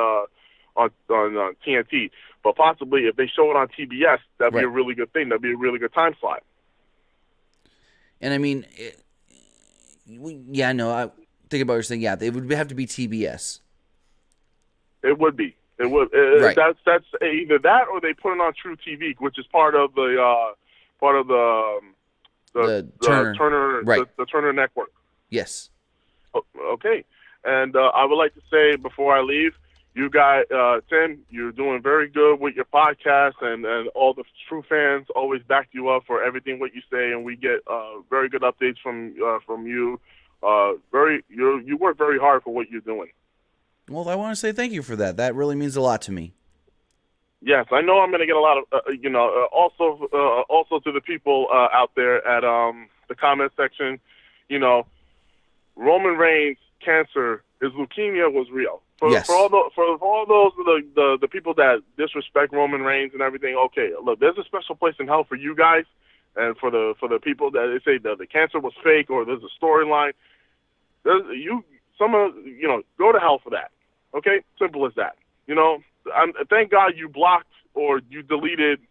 Speaker 5: TNT, but possibly if they show it on TBS, that'd be a really good thing. That'd be a really good time slot.
Speaker 1: And I mean, I think about what you're saying. Yeah, it would have to be TBS.
Speaker 5: It would be. It would.
Speaker 1: Right.
Speaker 5: That's either that or they put it on True TV, which is part of the Turner
Speaker 1: right.
Speaker 5: the Turner network.
Speaker 1: Yes.
Speaker 5: Okay. And I would like to say before I leave, you guys, Tim, you're doing very good with your podcast, and all the true fans always back you up for everything what you say, and we get very good updates from you. You work very hard for what you're doing.
Speaker 1: Well, I want to say thank you for that. That really means a lot to me.
Speaker 5: Yes, I know I'm going to get a lot of, also to the people out there at the comment section, Roman Reigns' cancer, his leukemia was real.
Speaker 1: Yes.
Speaker 5: For all those the people that disrespect Roman Reigns and everything, okay, look, there's a special place in hell for you guys, and for the people that they say that the cancer was fake or there's a storyline. Go to hell for that. Okay, simple as that. Thank God you blocked or you deleted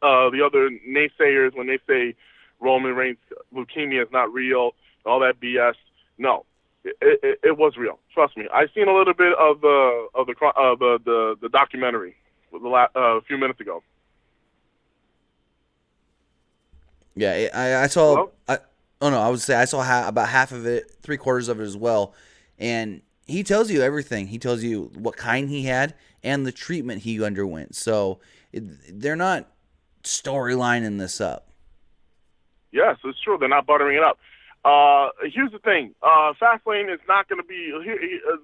Speaker 5: the other naysayers when they say Roman Reigns' leukemia is not real, all that BS. No, it was real. Trust me. I seen a little bit of the documentary a few minutes ago.
Speaker 1: Yeah, I saw.
Speaker 5: Hello?
Speaker 1: I would say I saw about half of it, 3/4 of it as well, and he tells you everything. He tells you what kind he had and the treatment he underwent. So they're not storylining this up.
Speaker 5: Yes, it's true. They're not buttering it up. Here's the thing. Fastlane is not going to be.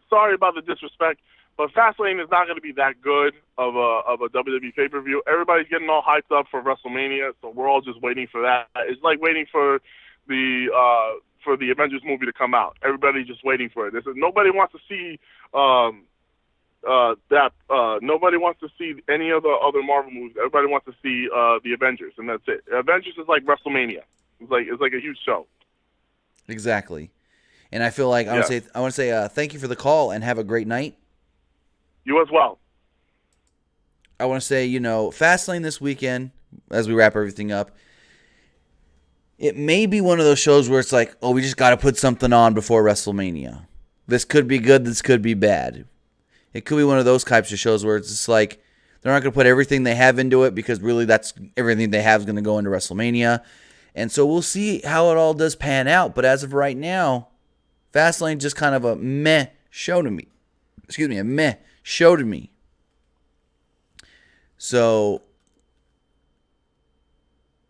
Speaker 5: Sorry about the disrespect, but Fastlane is not going to be that good of a WWE pay-per-view. Everybody's getting all hyped up for WrestleMania, so we're all just waiting for that. It's like waiting for for the Avengers movie to come out. Everybody's just waiting for it. Nobody wants to see nobody wants to see any of the other Marvel movies. Everybody wants to see the Avengers, and that's it. Avengers is like WrestleMania. It's like a huge show.
Speaker 1: Exactly. And I feel like I want to say thank you for the call and have a great night.
Speaker 5: You as well.
Speaker 1: I want to say, Fastlane this weekend, as we wrap everything up, it may be one of those shows where it's like, oh, we just got to put something on before WrestleMania. This could be good, this could be bad. It could be one of those types of shows where it's just like, they're not going to put everything they have into it because really that's everything they have is going to go into WrestleMania. And so we'll see how it all does pan out. But as of right now, Fastlane just kind of a meh show to me. A meh show to me. So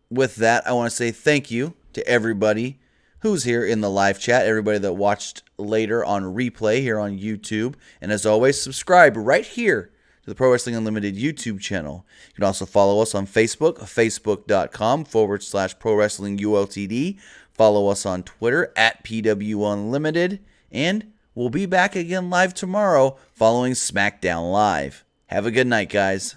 Speaker 1: with that, I want to say thank you to everybody who's here in the live chat, everybody that watched later on replay here on YouTube. And as always, subscribe right here to the Pro Wrestling Unlimited YouTube channel. You can also follow us on Facebook, facebook.com/Pro Wrestling ULTD. Follow us on Twitter @PW Unlimited. And we'll be back again live tomorrow following SmackDown Live. Have a good night, guys.